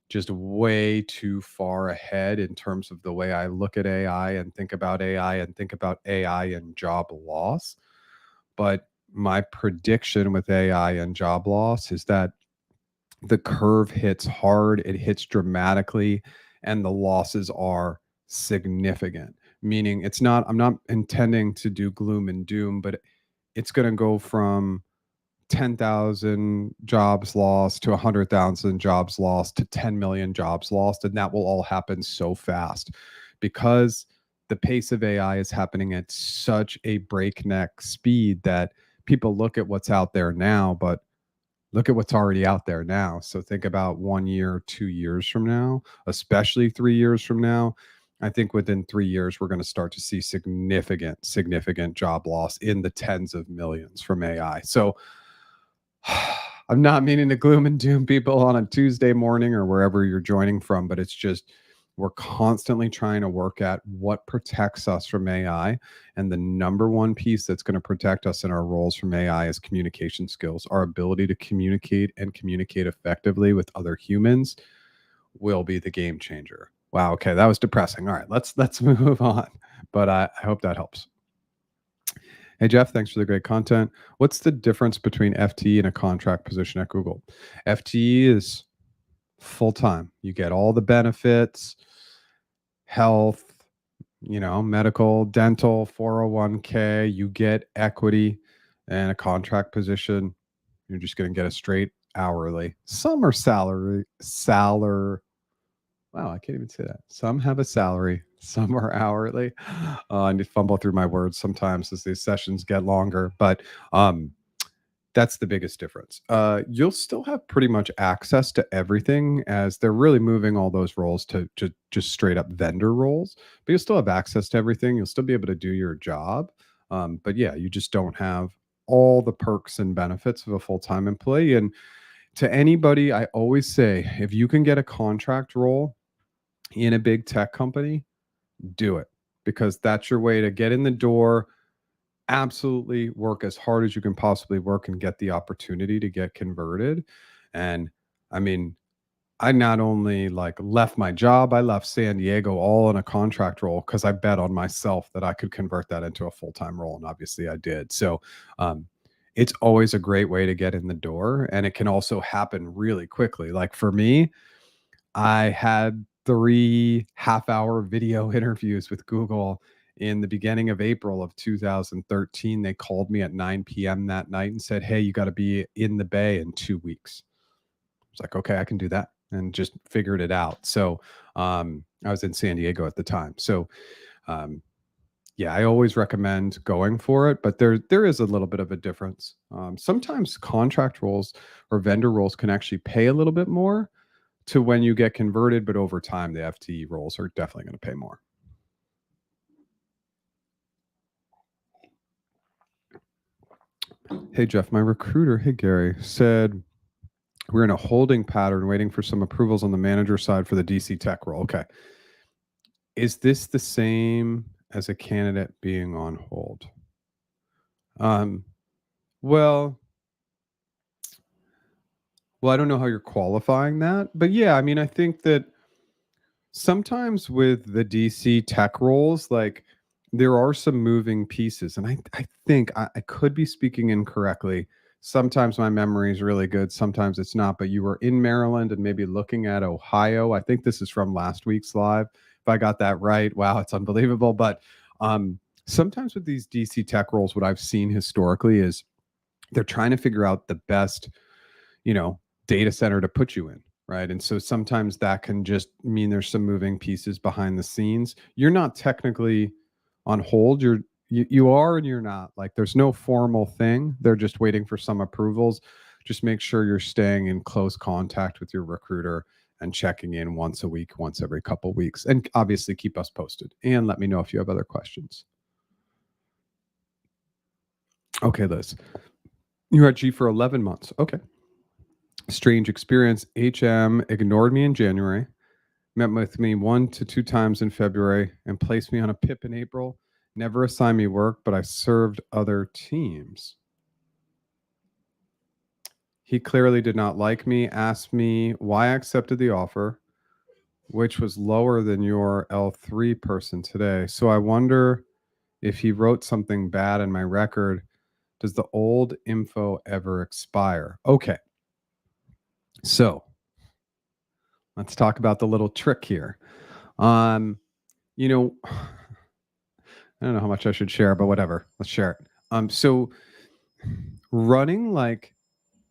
just way too far ahead in terms of the way I look at AI and think about AI and think about AI and job loss. But my prediction with AI and job loss is that the curve hits hard, it hits dramatically, and the losses are significant. Meaning, I'm not intending to do gloom and doom, but it's going to go from 10,000 jobs lost to 100,000 jobs lost to 10 million jobs lost. And that will all happen so fast because the pace of AI is happening at such a breakneck speed that people look at what's out there now, but look at what's already out there now. So think about 1 year, 2 years from now, especially 3 years from now. I think within 3 years, we're going to start to see significant job loss in the tens of millions from AI. So I'm not meaning to gloom and doom people on a Tuesday morning or wherever you're joining from, but it's just we're constantly trying to work at what protects us from AI. And the number one piece that's going to protect us in our roles from AI is communication skills. Our ability to communicate and communicate effectively with other humans will be the game changer. Wow. Okay, that was depressing. All right, let's move on. But I hope that helps. Hey, Jeff, thanks for the great content. What's the difference between FTE and a contract position at Google? FTE is full time. You get all the benefits, health, medical, dental, 401k, you get equity, and a contract position, you're just going to get a straight hourly. Some are salary. Wow, I can't even say that. Some have a salary, some are hourly. I need to fumble through my words sometimes as these sessions get longer, but that's the biggest difference. You'll still have pretty much access to everything as they're really moving all those roles to just straight up vendor roles, but you'll still have access to everything. You'll still be able to do your job. But yeah, you just don't have all the perks and benefits of a full time employee. And to anybody, I always say if you can get a contract role in a big tech company, do it because that's your way to get in the door, absolutely work as hard as you can possibly work and get the opportunity to get converted. And I mean, I not only like left my job, I left San Diego all in a contract role because I bet on myself that I could convert that into a full-time role. And obviously I did. So it's always a great way to get in the door. And it can also happen really quickly. Like for me, I had 3 half-hour video interviews with Google in the beginning of April of 2013. They called me at 9 p.m. that night and said, "Hey, you got to be in the Bay in 2 weeks." I was like, "Okay, I can do that," and just figured it out. So I was in San Diego at the time. So yeah, I always recommend going for it, but there is a little bit of a difference. Sometimes contract roles or vendor roles can actually pay a little bit more to when you get converted, but over time, the FTE roles are definitely going to pay more. Hey, Jeff, my recruiter, hey, Gary, said we're in a holding pattern waiting for some approvals on the manager side for the DC tech role. Okay. Is this the same as a candidate being on hold? Um, well, well, I don't know how you're qualifying that, but yeah, I mean, I think that sometimes with the DC tech roles, like there are some moving pieces. And I think I could be speaking incorrectly. Sometimes my memory is really good, sometimes it's not. But you were in Maryland and maybe looking at Ohio. I think this is from last week's live. If I got that right, wow, it's unbelievable. But sometimes with these DC tech roles, what I've seen historically is they're trying to figure out the best, you know, data center to put you in, right? And so sometimes that can just mean there's some moving pieces behind the scenes. You're not technically on hold. You are and you're not. Like there's no formal thing. They're just waiting for some approvals. Just make sure you're staying in close contact with your recruiter and checking in once a week, once every couple weeks. And obviously keep us posted and let me know if you have other questions. Okay, Liz. You're at G for 11 months. Okay. Strange experience. HM ignored me in January, met with me 1 to 2 times in February, and placed me on a PIP in April. Never assigned me work, but I served other teams. He clearly did not like me, asked me why I accepted the offer, which was lower than your L3 person today. So I wonder if he wrote something bad in my record. Does the old info ever expire? Okay. So let's talk about the little trick here. You know, I don't know how much I should share, but whatever. Let's share it. So running like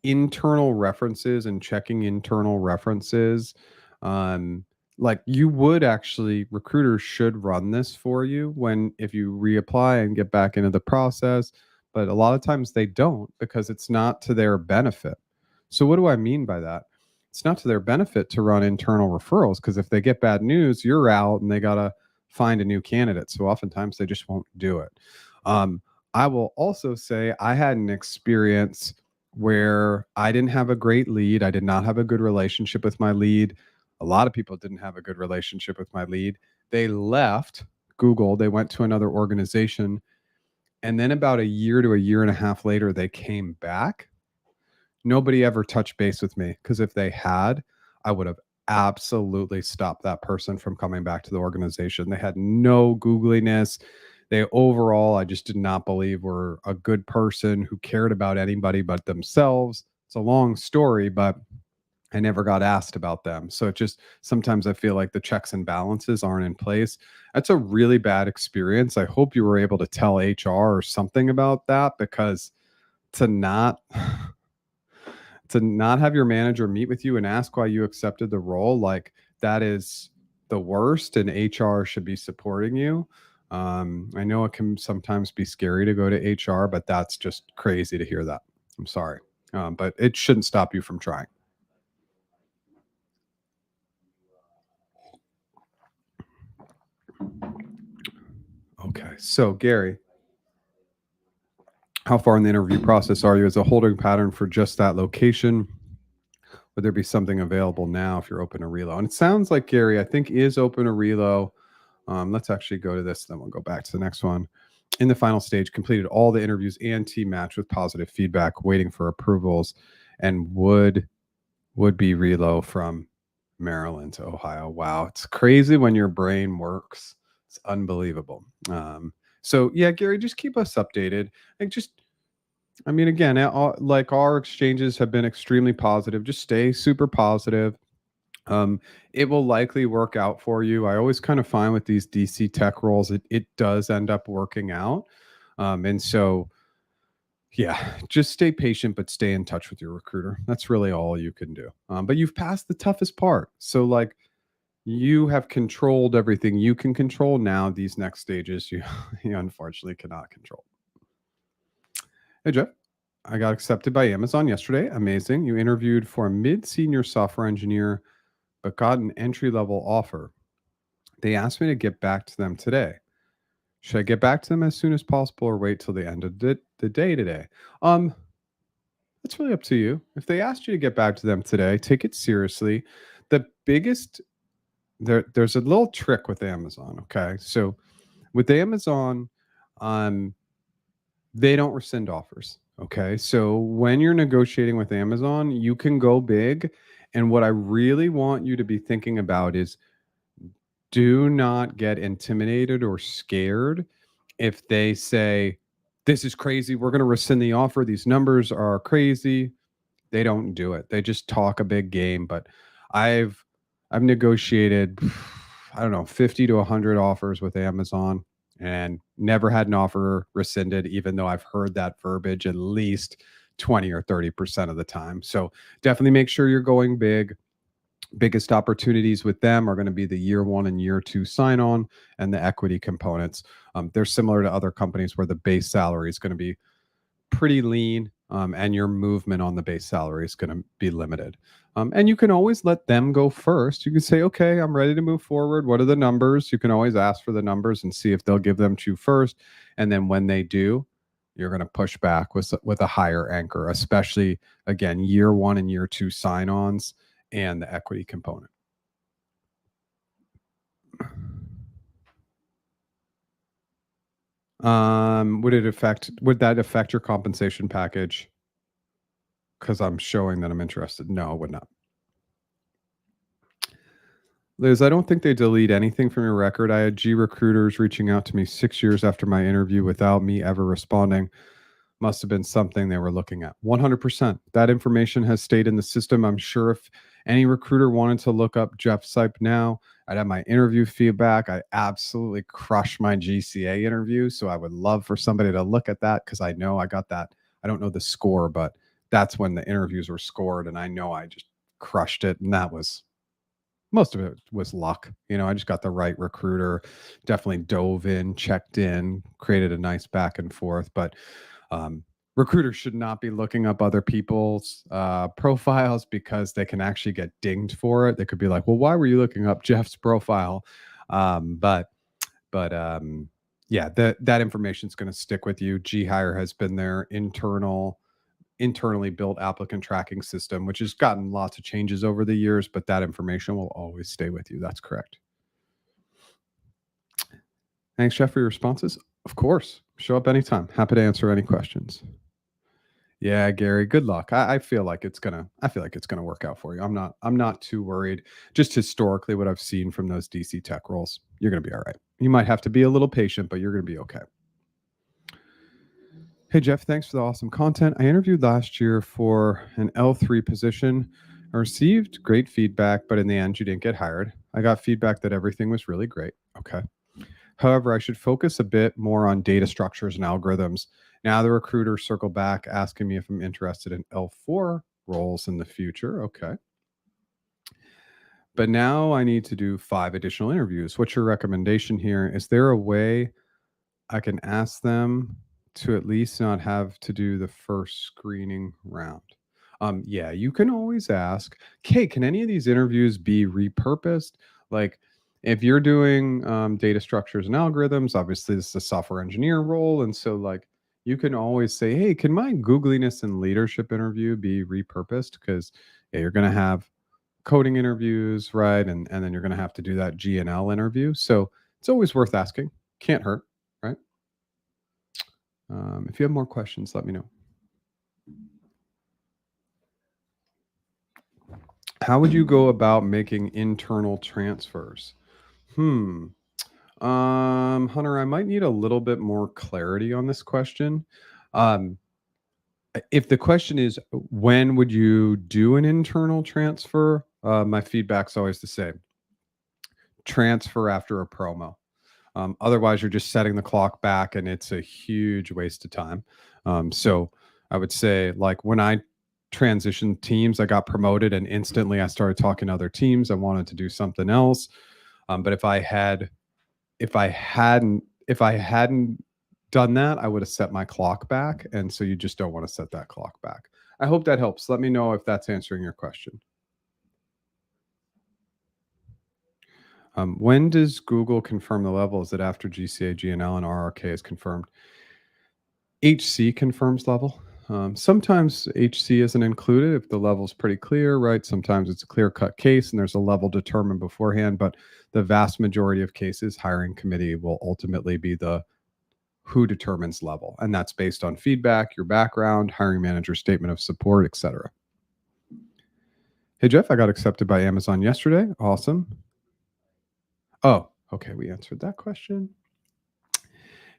internal references and checking internal references, um, like you would actually, recruiters should run this for you when if you reapply and get back into the process, but a lot of times they don't because it's not to their benefit. So what do I mean by that? It's not to their benefit to run internal referrals because if they get bad news, you're out and they gotta find a new candidate. So oftentimes they just won't do it. Um, I will also say I had an experience where I didn't have a great lead. I did not have a good relationship with my lead. A lot of people didn't have a good relationship with my lead. They left Google, they went to another organization. And then about a year to a year and a half later, they came back. Nobody ever touched base with me because if they had, I would have absolutely stopped that person from coming back to the organization. They had no googliness. They overall, I just did not believe were a good person who cared about anybody but themselves. It's a long story, but I never got asked about them. So it just sometimes I feel like the checks and balances aren't in place. That's a really bad experience. I hope you were able to tell HR or something about that because to not to not have your manager meet with you and ask why you accepted the role, like that is the worst, and HR should be supporting you. I know it can sometimes be scary to go to HR, but that's just crazy to hear that. I'm sorry. But it shouldn't stop you from trying. Okay. So, Gary, how far in the interview process are you? Is a holding pattern for just that location? Would there be something available now if you're open to relo? And it sounds like Gary, I think, is open to relo. Let's actually go to this, then we'll go back to the next one. In the final stage, completed all the interviews and team match with positive feedback, waiting for approvals, and would be relo from Maryland to Ohio. Wow, it's crazy when your brain works. It's unbelievable. So yeah, Gary, just keep us updated. Like just I mean, again, like our exchanges have been extremely positive. Just stay super positive. It will likely work out for you. I always kind of find with these DC tech roles, it does end up working out. And so, yeah, just stay patient, but stay in touch with your recruiter. That's really all you can do. But you've passed the toughest part. So, like, you have controlled everything you can control. Now, these next stages, you unfortunately cannot control. Hey, Jeff. I got accepted by Amazon yesterday. Amazing. You interviewed for a mid senior software engineer, but got an entry level offer. They asked me to get back to them today. Should I get back to them as soon as possible or wait till the end of the day today? That's really up to you. If they asked you to get back to them today, take it seriously. The biggest there's a little trick with Amazon. Okay, so with Amazon, um, they don't rescind offers. Okay, so when you're negotiating with Amazon, you can go big. And what I really want you to be thinking about is do not get intimidated or scared if they say, this is crazy. We're going to rescind the offer. These numbers are crazy. They don't do it. They just talk a big game. But I've negotiated, I don't know, 50 to 100 offers with Amazon and never had an offer rescinded, even though I've heard that verbiage at least 20 or 30% of the time. So definitely make sure you're going big. Biggest opportunities with them are going to be the year 1 and year 2 sign on and the equity components. They're similar to other companies where the base salary is going to be pretty lean, and your movement on the base salary is going to be limited. And you can always let them go first. You can say, okay, I'm ready to move forward. What are the numbers? You can always ask for the numbers and see if they'll give them to you first. And then when they do, you're going to push back with a higher anchor, especially, again, year 1 and year 2 sign-ons and the equity component. Would that affect your compensation package? Because I'm showing that I'm interested. No, it would not. Liz, I don't think they delete anything from your record. I had G recruiters reaching out to me 6 years after my interview without me ever responding. Must have been something they were looking at. 100%. That information has stayed in the system. I'm sure if any recruiter wanted to look up Jeff Sipe now, I'd have my interview feedback. I absolutely crushed my GCA interview. So I would love for somebody to look at that because I know I got that. I don't know the score, but that's when the interviews were scored. And I know I just crushed it. And that was most of it was luck. I just got the right recruiter, definitely dove in, checked in, created a nice back and forth. But recruiters should not be looking up other people's profiles because they can actually get dinged for it. They could be like, well, why were you looking up Jeff's profile? But yeah, that information is going to stick with you. G-Hire has been their internally built applicant tracking system, which has gotten lots of changes over the years, but that information will always stay with you. That's correct. Thanks, Jeff, for your responses. Of course, show up anytime. Happy to answer any questions. Yeah, Gary, good luck. I feel like it's gonna work out for you. I'm not too worried. Just historically, what I've seen from those DC tech roles, you're gonna be all right. You might have to be a little patient, but you're gonna be okay. Hey, Jeff, thanks for the awesome content. I interviewed last year for an L3 position. I received great feedback, but in the end, you didn't get hired. I got feedback that everything was really great. Okay. However, I should focus a bit more on data structures and algorithms. Now the recruiter circled back asking me if I'm interested in L4 roles in the future. Okay. But now I need to do 5 additional interviews. What's your recommendation here? Is there a way I can ask them to at least not have to do the first screening round? Yeah, you can always ask, okay, can any of these interviews be repurposed? Like if you're doing data structures and algorithms, obviously this is a software engineer role. And so like you can always say, hey, can my googliness and leadership interview be repurposed? Because you're going to have coding interviews, right? And then you're going to have to do that G&L interview. So it's always worth asking. Can't hurt, right? If you have more questions, let me know. How would you go about making internal transfers? Hunter, I might need a little bit more clarity on this question. If the question is, when would you do an internal transfer? My feedback's always the same. Transfer after a promo. Otherwise, you're just setting the clock back and it's a huge waste of time. So I would say, like, when I transitioned teams, I got promoted and instantly I started talking to other teams. I wanted to do something else. But if I hadn't done that, I would have set my clock back. And so you just don't want to set that clock back. I hope that helps. Let me know if that's answering your question. When does Google confirm the level? Is it after GCA, GNL, and RRK is confirmed? HC confirms level. Sometimes HC isn't included if the level's pretty clear, right? Sometimes it's a clear-cut case and there's a level determined beforehand, but the vast majority of cases, hiring committee will ultimately be the who determines level, and that's based on feedback, your background, hiring manager statement of support, etc. Hey, Jeff, I got accepted by Amazon yesterday. Awesome. Oh, okay, we answered that question.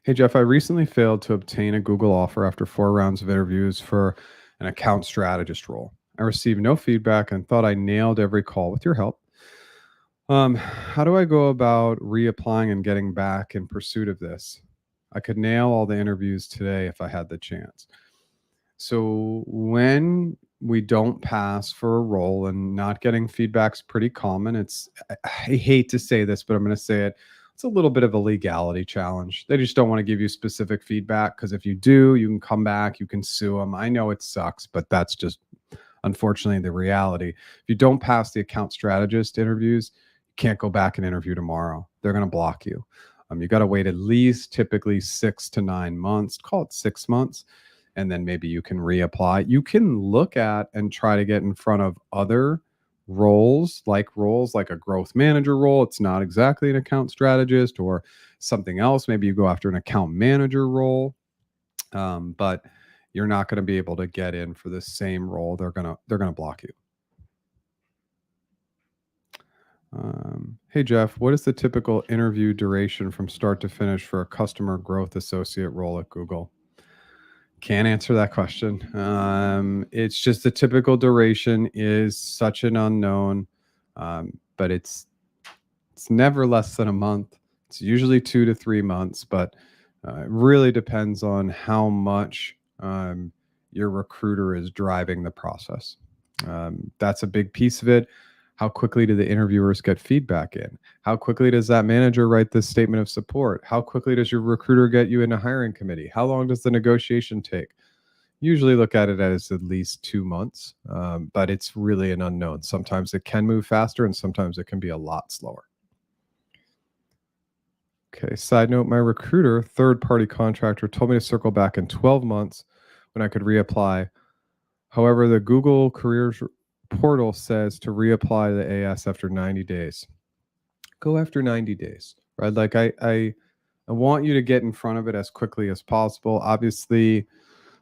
Hey, Jeff, I recently failed to obtain a Google offer after 4 rounds of interviews for an account strategist role. I received no feedback and thought I nailed every call with your help. How do I go about reapplying and getting back in pursuit of this? I could nail all the interviews today if I had the chance. So when we don't pass for a role and not getting feedback's pretty common. I hate to say this, but I'm going to say it. It's a little bit of a legality challenge. They just don't want to give you specific feedback because if you do, you can come back, you can sue them. I know it sucks, but that's just unfortunately the reality. If you don't pass the account strategist interviews, you can't go back and interview tomorrow. They're going to block you. You got to wait at least typically 6 to 9 months, call it 6 months. And then maybe you can reapply. You can look at and try to get in front of other roles like a growth manager role. It's not exactly an account strategist or something else. Maybe you go after an account manager role, but you're not going to be able to get in for the same role. They're gonna block you. Hey Jeff, what is the typical interview duration from start to finish for a customer growth associate role at Google? Can't answer that question. It's just the typical duration is such an unknown, but it's never less than a month. It's usually 2 to 3 months, but it really depends on how much your recruiter is driving the process. That's a big piece of it. How quickly do the interviewers get feedback in? How quickly does that manager write the statement of support? How quickly does your recruiter get you into hiring committee? How long does the negotiation take? Usually look at it as at least 2 months, but it's really an unknown. Sometimes it can move faster and sometimes it can be a lot slower. Okay, side note, my recruiter, third-party contractor, told me to circle back in 12 months when I could reapply. However, the Google Careers portal says to reapply the AS after 90 days. Go after 90 days, right? Like I want you to get in front of it as quickly as possible. Obviously,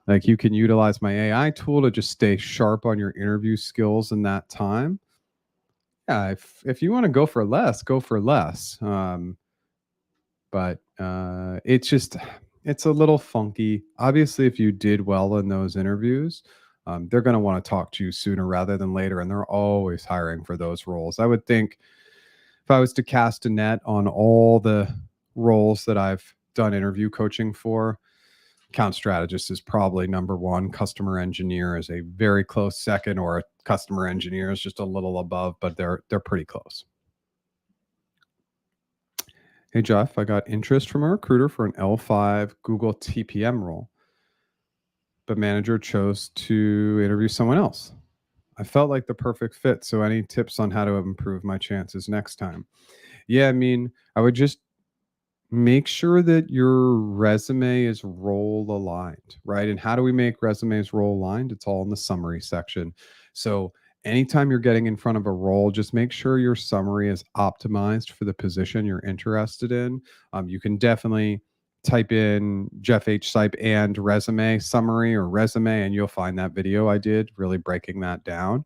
like you can utilize my AI tool to just stay sharp on your interview skills in that time. Yeah, if you want to go for less, go for less. But it's a little funky. Obviously, if you did well in those interviews, they're going to want to talk to you sooner rather than later, and they're always hiring for those roles. I would think if I was to cast a net on all the roles that I've done interview coaching for, account strategist is probably number one. Customer engineer is a very close second, or a customer engineer is just a little above, but they're pretty close. Hey, Jeff, I got interest from a recruiter for an L5 Google TPM role, but manager chose to interview someone else. I felt like the perfect fit. So any tips on how to improve my chances next time? Yeah, I mean, I would just make sure that your resume is role aligned, right? And how do we make resumes role aligned? It's all in the summary section. So anytime you're getting in front of a role, just make sure your summary is optimized for the position you're interested in. You can definitely type in Jeff H. Sipe and resume summary or resume, and you'll find that video I did really breaking that down.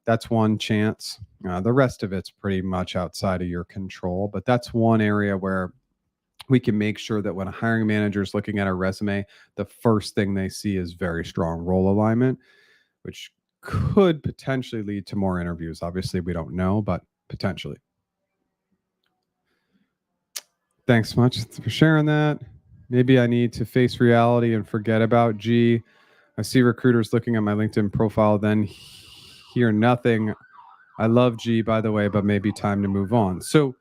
That's one chance. The rest of it's pretty much outside of your control, but that's one area where we can make sure that when a hiring manager is looking at our resume, the first thing they see is very strong role alignment, which could potentially lead to more interviews. Obviously, we don't know, but potentially. Thanks so much for sharing that. Maybe I need to face reality and forget about G. I see recruiters looking at my LinkedIn profile, then hear nothing. I love G, by the way, but maybe time to move on. So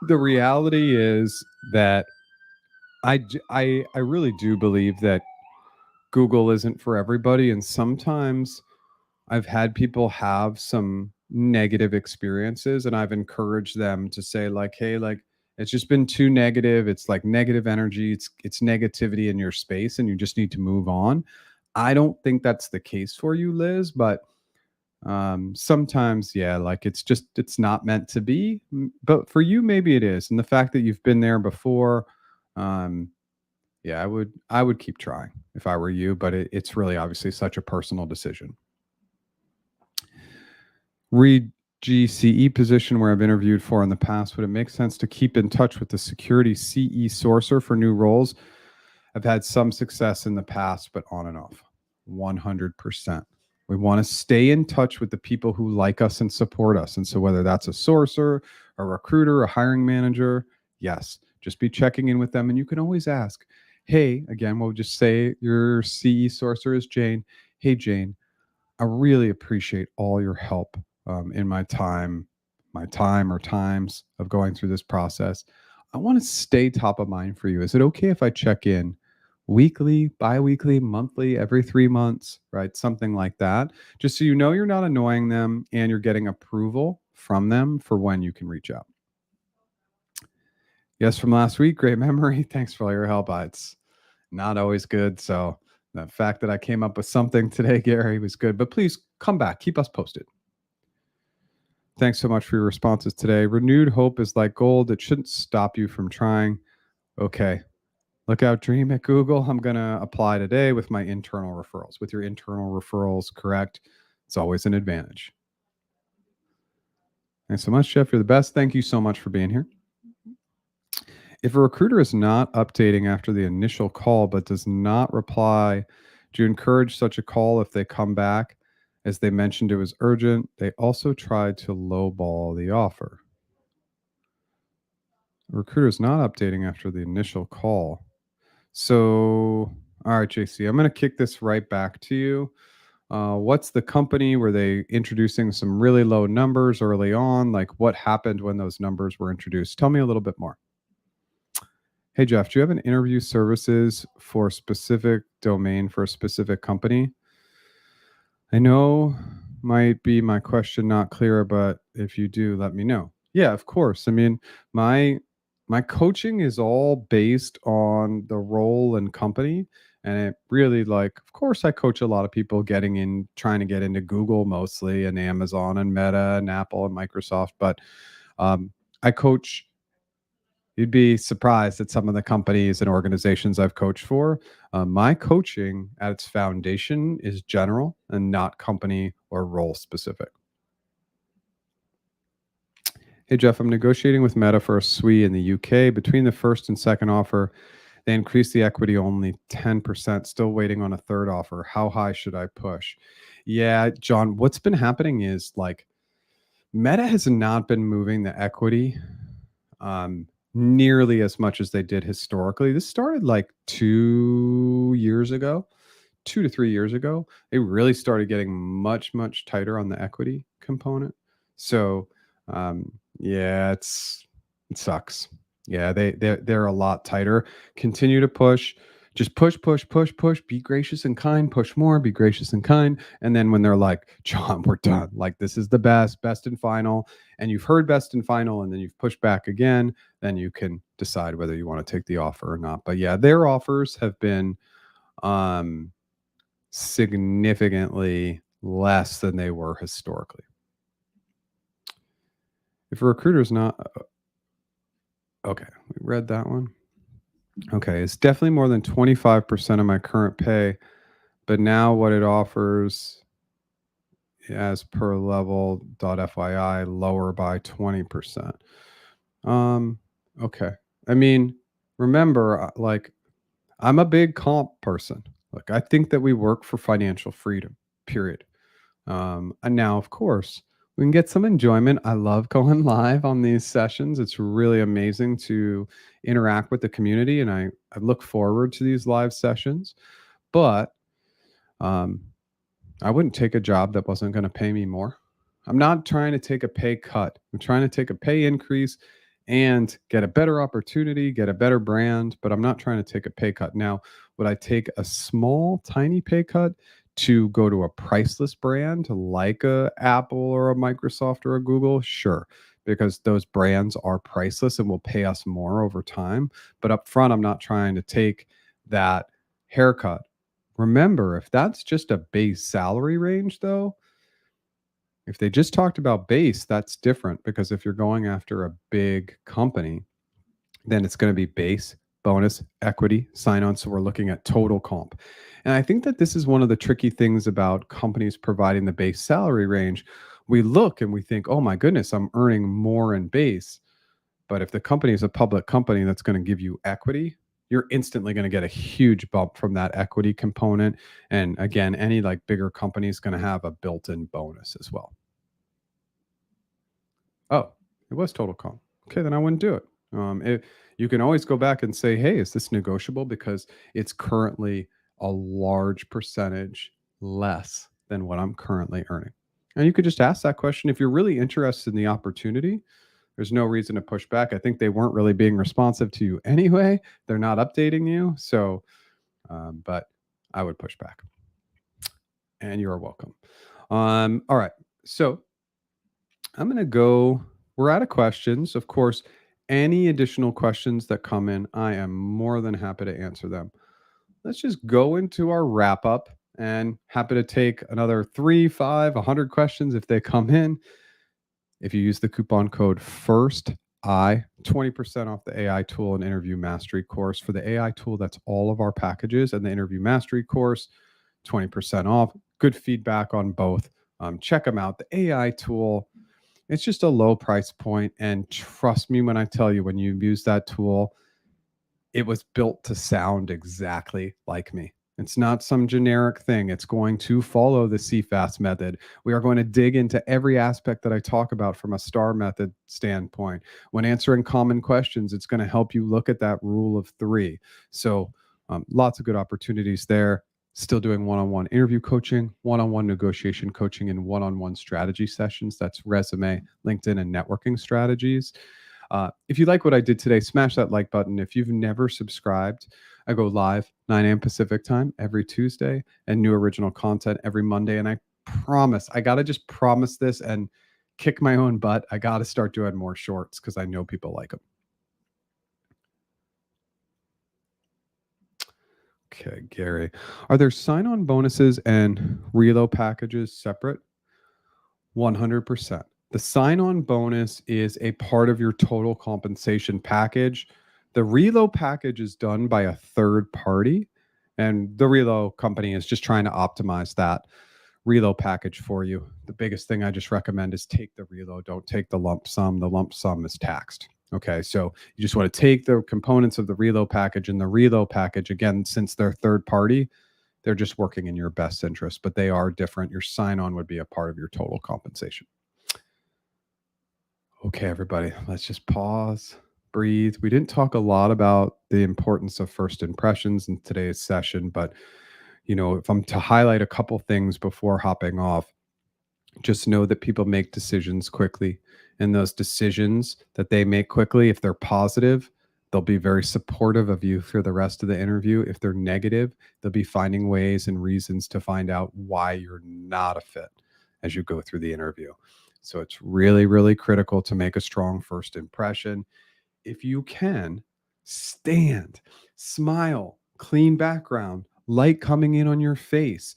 the reality is that I really do believe that Google isn't for everybody. And sometimes I've had people have some negative experiences, and I've encouraged them to say like, hey, like it's just been too negative. It's like negative energy. It's negativity in your space, and you just need to move on. I don't think that's the case for you, Liz, but sometimes, yeah, like it's not meant to be. But for you, maybe it is. And the fact that you've been there before, um, yeah, I would keep trying if I were you, but it's really obviously such a personal decision. Read GCE position where I've interviewed for in the past. Would it make sense to keep in touch with the security CE sourcer for new roles? I've had some success in the past, but on and off. 100%. We want to stay in touch with the people who like us and support us. And so whether that's a sourcer, a recruiter, a hiring manager, yes, just be checking in with them. And you can always ask, hey, again, we'll just say your CE sourcer is Jane. Hey, Jane, I really appreciate all your help in my time or times of going through this process. I want to stay top of mind for you. Is it okay if I check in weekly, bi-weekly, monthly, every 3 months, right? Something like that. Just so you know you're not annoying them and you're getting approval from them for when you can reach out. Yes, from last week, great memory. Thanks for all your help. It's not always good. So the fact that I came up with something today, Gary, was good. But please come back. Keep us posted. Thanks so much for your responses today. Renewed hope is like gold. It shouldn't stop you from trying. Okay. Look out, dream at Google. I'm going to apply today with my internal referrals. With your internal referrals correct, it's always an advantage. Thanks so much, Jeff. You're the best. Thank you so much for being here. If a recruiter is not updating after the initial call but does not reply, do you encourage such a call if they come back as they mentioned it was urgent? They also tried to lowball the offer. A recruiter is not updating after the initial call. So, all right, JC, I'm going to kick this right back to you. What's the company? Were they introducing some really low numbers early on? Like what happened when those numbers were introduced? Tell me a little bit more. Hey, Jeff, do you have an interview services for a specific domain for a specific company? I know might be my question not clear, but if you do, let me know. Yeah, of course. I mean, my coaching is all based on the role and company. And it really like, of course, I coach a lot of people trying to get into Google mostly and Amazon and Meta and Apple and Microsoft. But I coach. You'd be surprised at some of the companies and organizations I've coached for. My coaching at its foundation is general and not company or role specific. Hey, Jeff, I'm negotiating with Meta for a SWE in the UK. Between the first and second offer, they increased the equity only 10%, still waiting on a third offer. How high should I push? Yeah, John, what's been happening is like Meta has not been moving the equity nearly as much as they did historically. This started like 2 years ago, 2 to 3 years ago. They really started getting much, much tighter on the equity component. So, yeah, it sucks. Yeah, they're a lot tighter. Continue to push. Just push, push, push, push. Be gracious and kind. Push more. Be gracious and kind. And then when they're like, John, we're done. Like this is the best and final. And you've heard best and final, and then you've pushed back again. Then you can decide whether you want to take the offer or not. But yeah, their offers have been significantly less than they were historically. If a recruiter is not okay, we read that one. Okay, it's definitely more than 25% of my current pay, but now what it offers as per level.fyi lower by 20%. Okay. I mean, remember, like, I'm a big comp person. Like, I think that we work for financial freedom, period. And now, of course, we can get some enjoyment. I love going live on these sessions. It's really amazing to interact with the community, and I look forward to these live sessions. But I wouldn't take a job that wasn't going to pay me more. I'm not trying to take a pay cut. I'm trying to take a pay increase and get a better opportunity, get a better brand, but I'm not trying to take a pay cut. Now, would I take a small, tiny pay cut to go to a priceless brand like a Apple or a Microsoft or a Google? Sure, because those brands are priceless and will pay us more over time. But up front, I'm not trying to take that haircut. Remember, if that's just a base salary range, though, if they just talked about base, that's different, because if you're going after a big company, then it's going to be base, bonus, equity, sign on. So we're looking at total comp. And I think that this is one of the tricky things about companies providing the base salary range. We look and we think, oh my goodness, I'm earning more in base. But if the company is a public company that's going to give you equity, you're instantly going to get a huge bump from that equity component. And again, any like bigger company is going to have a built-in bonus as well. Oh, it was total comp. Okay, then I wouldn't do it. You can always go back and say, hey, is this negotiable? Because it's currently a large percentage less than what I'm currently earning. And you could just ask that question. If you're really interested in the opportunity, there's no reason to push back. I think they weren't really being responsive to you anyway. They're not updating you. So, but I would push back. And you're welcome. All right. So I'm going to go, we're out of questions. Of course, any additional questions that come in, I am more than happy to answer them. Let's just go into our wrap up, and happy to take another 3, 5, 100 questions if they come in. If you use the coupon code FIRSTI, 20% off the AI tool and interview mastery course. For the AI tool, that's all of our packages, and the interview mastery course, 20% off. Good feedback on both. Check them out. The AI tool, it's just a low price point. And trust me when I tell you, when you use that tool, it was built to sound exactly like me. It's not some generic thing. It's going to follow the CFAS method. We are going to dig into every aspect that I talk about from a STAR method standpoint. When answering common questions, it's going to help you look at that rule of 3. So lots of good opportunities there. Still doing one-on-one interview coaching, one-on-one negotiation coaching, and one-on-one strategy sessions. That's resume, LinkedIn, and networking strategies. If you like what I did today, smash that like button. If you've never subscribed, I go live 9 a.m. Pacific time every Tuesday, and new original content every Monday. And I promise, I got to just promise this and kick my own butt. I got to start doing more shorts because I know people like them. Okay, Gary. Are there sign-on bonuses and relo packages separate? 100%. The sign-on bonus is a part of your total compensation package. The relo package is done by a third party, and the relo company is just trying to optimize that relo package for you. The biggest thing I just recommend is take the relo, don't take the lump sum. The lump sum is taxed. Okay, so you just want to take the components of the relo package, and the relo package, again, since they're third party, they're just working in your best interest, but they are different. Your sign-on would be a part of your total compensation. Okay, everybody, let's just pause, breathe. We didn't talk a lot about the importance of first impressions in today's session, but if I'm to highlight a couple things before hopping off, just know that people make decisions quickly, and those decisions that they make quickly, if they're positive, they'll be very supportive of you for the rest of the interview. If they're negative, they'll be finding ways and reasons to find out why you're not a fit as you go through the interview. So it's really, really critical to make a strong first impression. If you can, stand, smile, clean background, light coming in on your face,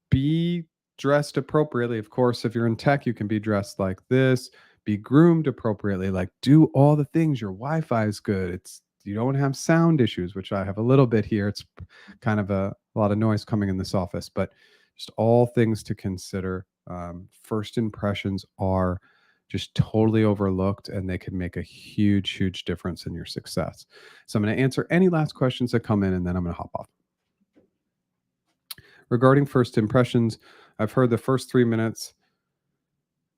be dressed appropriately. Of course, if you're in tech, you can be dressed like this, be groomed appropriately, like do all the things. Your Wi-Fi is good. You don't have sound issues, which I have a little bit here. It's kind of a lot of noise coming in this office, but just all things to consider. First impressions are just totally overlooked, and they can make a huge, huge difference in your success. So I'm going to answer any last questions that come in, and then I'm going to hop off. Regarding first impressions, I've heard the first 3 minutes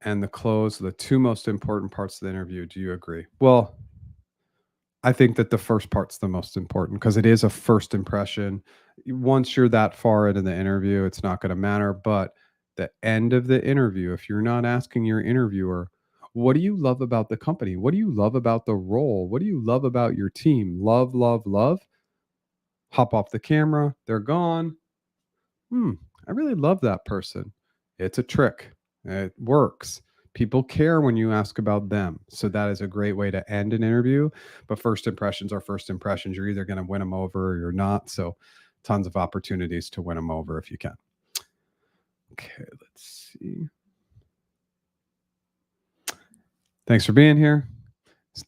and the close are the 2 most important parts of the interview. Do you agree? Well, I think that the first part's the most important because it is a first impression. Once you're that far into the interview, it's not going to matter. But the end of the interview, if you're not asking your interviewer, what do you love about the company? What do you love about the role? What do you love about your team? Love, love, love. Hop off the camera. They're gone. I really love that person. It's a trick. It works. People care when you ask about them. So that is a great way to end an interview. But first impressions are first impressions. You're either going to win them over or you're not. So tons of opportunities to win them over if you can. Okay, let's see. Thanks for being here.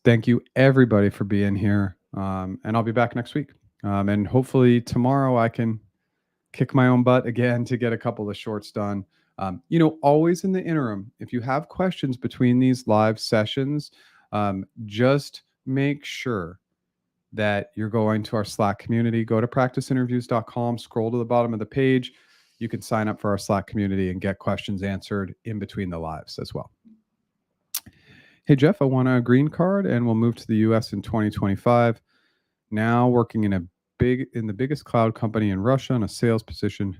Thank you, everybody, for being here. And I'll be back next week. And hopefully tomorrow I can kick my own butt again to get a couple of shorts done. Always in the interim, if you have questions between these live sessions, just make sure that you're going to our Slack community. Go to practiceinterviews.com, scroll to the bottom of the page. You can sign up for our Slack community and get questions answered in between the lives as well. Hey, Jeff, I want a green card and we'll move to the US in 2025. Now working in the biggest cloud company in Russia in a sales position.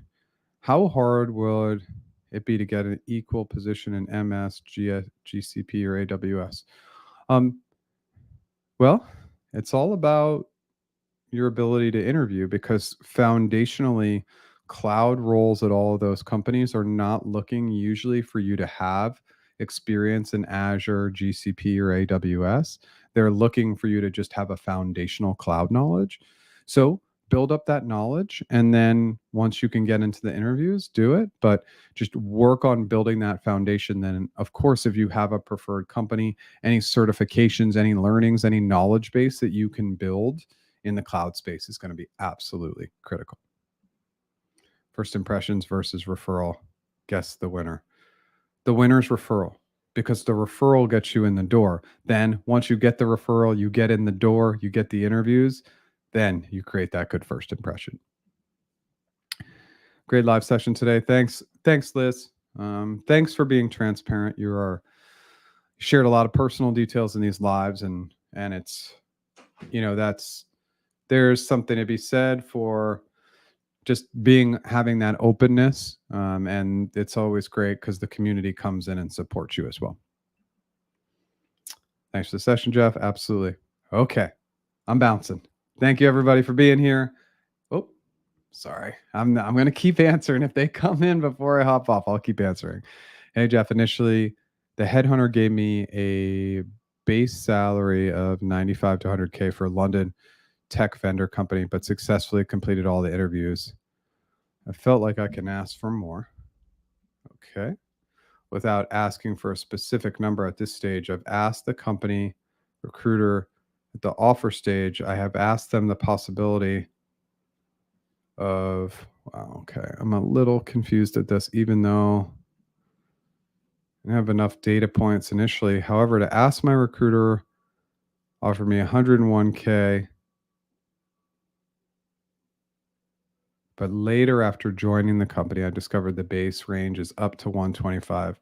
How hard would it be to get an equal position in MS, GCP, or AWS? Well, it's all about your ability to interview, because foundationally, cloud roles at all of those companies are not looking usually for you to have experience in Azure, GCP, or AWS. They're looking for you to just have a foundational cloud knowledge. So build up that knowledge, and then once you can get into the interviews, do it. But just work on building that foundation. Then, of course, if you have a preferred company, any certifications, any learnings, any knowledge base that you can build in the cloud space is going to be absolutely critical. First impressions versus referral. Guess the winner. The winner's referral, because the referral gets you in the door. Then once you get the referral, you get in the door, you get the interviews, then you create that good first impression. Great live session today. Thanks, Liz. Thanks for being transparent. You shared a lot of personal details in these lives, and it's, there's something to be said for just having that openness. And it's always great because the community comes in and supports you as well. Thanks for the session, Jeff. Absolutely. Okay. I'm bouncing. Thank you, everybody, for being here. Oh, sorry. I'm going to keep answering. If they come in before I hop off, I'll keep answering. Hey, Jeff, initially, the headhunter gave me a base salary of 95 to 100K for a London tech vendor company, but successfully completed all the interviews. I felt like I can ask for more. Okay. Without asking for a specific number at this stage, I've asked the company recruiter at the offer stage. I have asked them the possibility of, wow, okay, I'm a little confused at this, even though I have enough data points initially. However, to ask my recruiter offer me 101K, but later after joining the company, I discovered the base range is up to 125.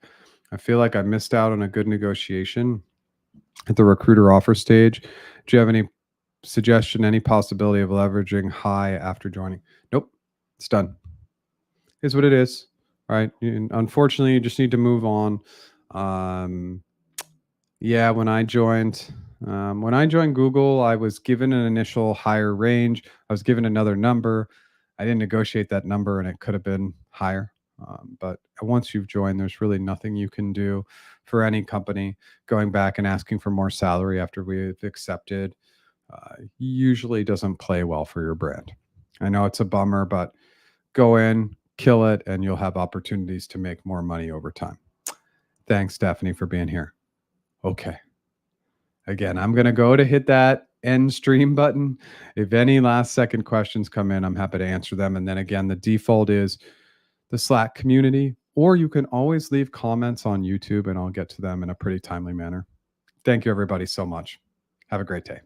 I feel like I missed out on a good negotiation at the recruiter offer stage. Do you have any suggestion, any possibility of leveraging high after joining? Nope, it's done. It's what it is, right? Unfortunately, you just need to move on. Yeah, when I joined Google, I was given an initial higher range. I was given another number. I didn't negotiate that number, and it could have been higher. But once you've joined, there's really nothing you can do for any company. Going back and asking for more salary after we've accepted usually doesn't play well for your brand. I know it's a bummer, but go in, kill it, and you'll have opportunities to make more money over time. Thanks, Stephanie, for being here. Okay. Again, I'm going to go to hit that end stream button. If any last second questions come in, I'm happy to answer them. And then again, the default is the Slack community, or you can always leave comments on YouTube and I'll get to them in a pretty timely manner. Thank you, everybody, so much. Have a great day.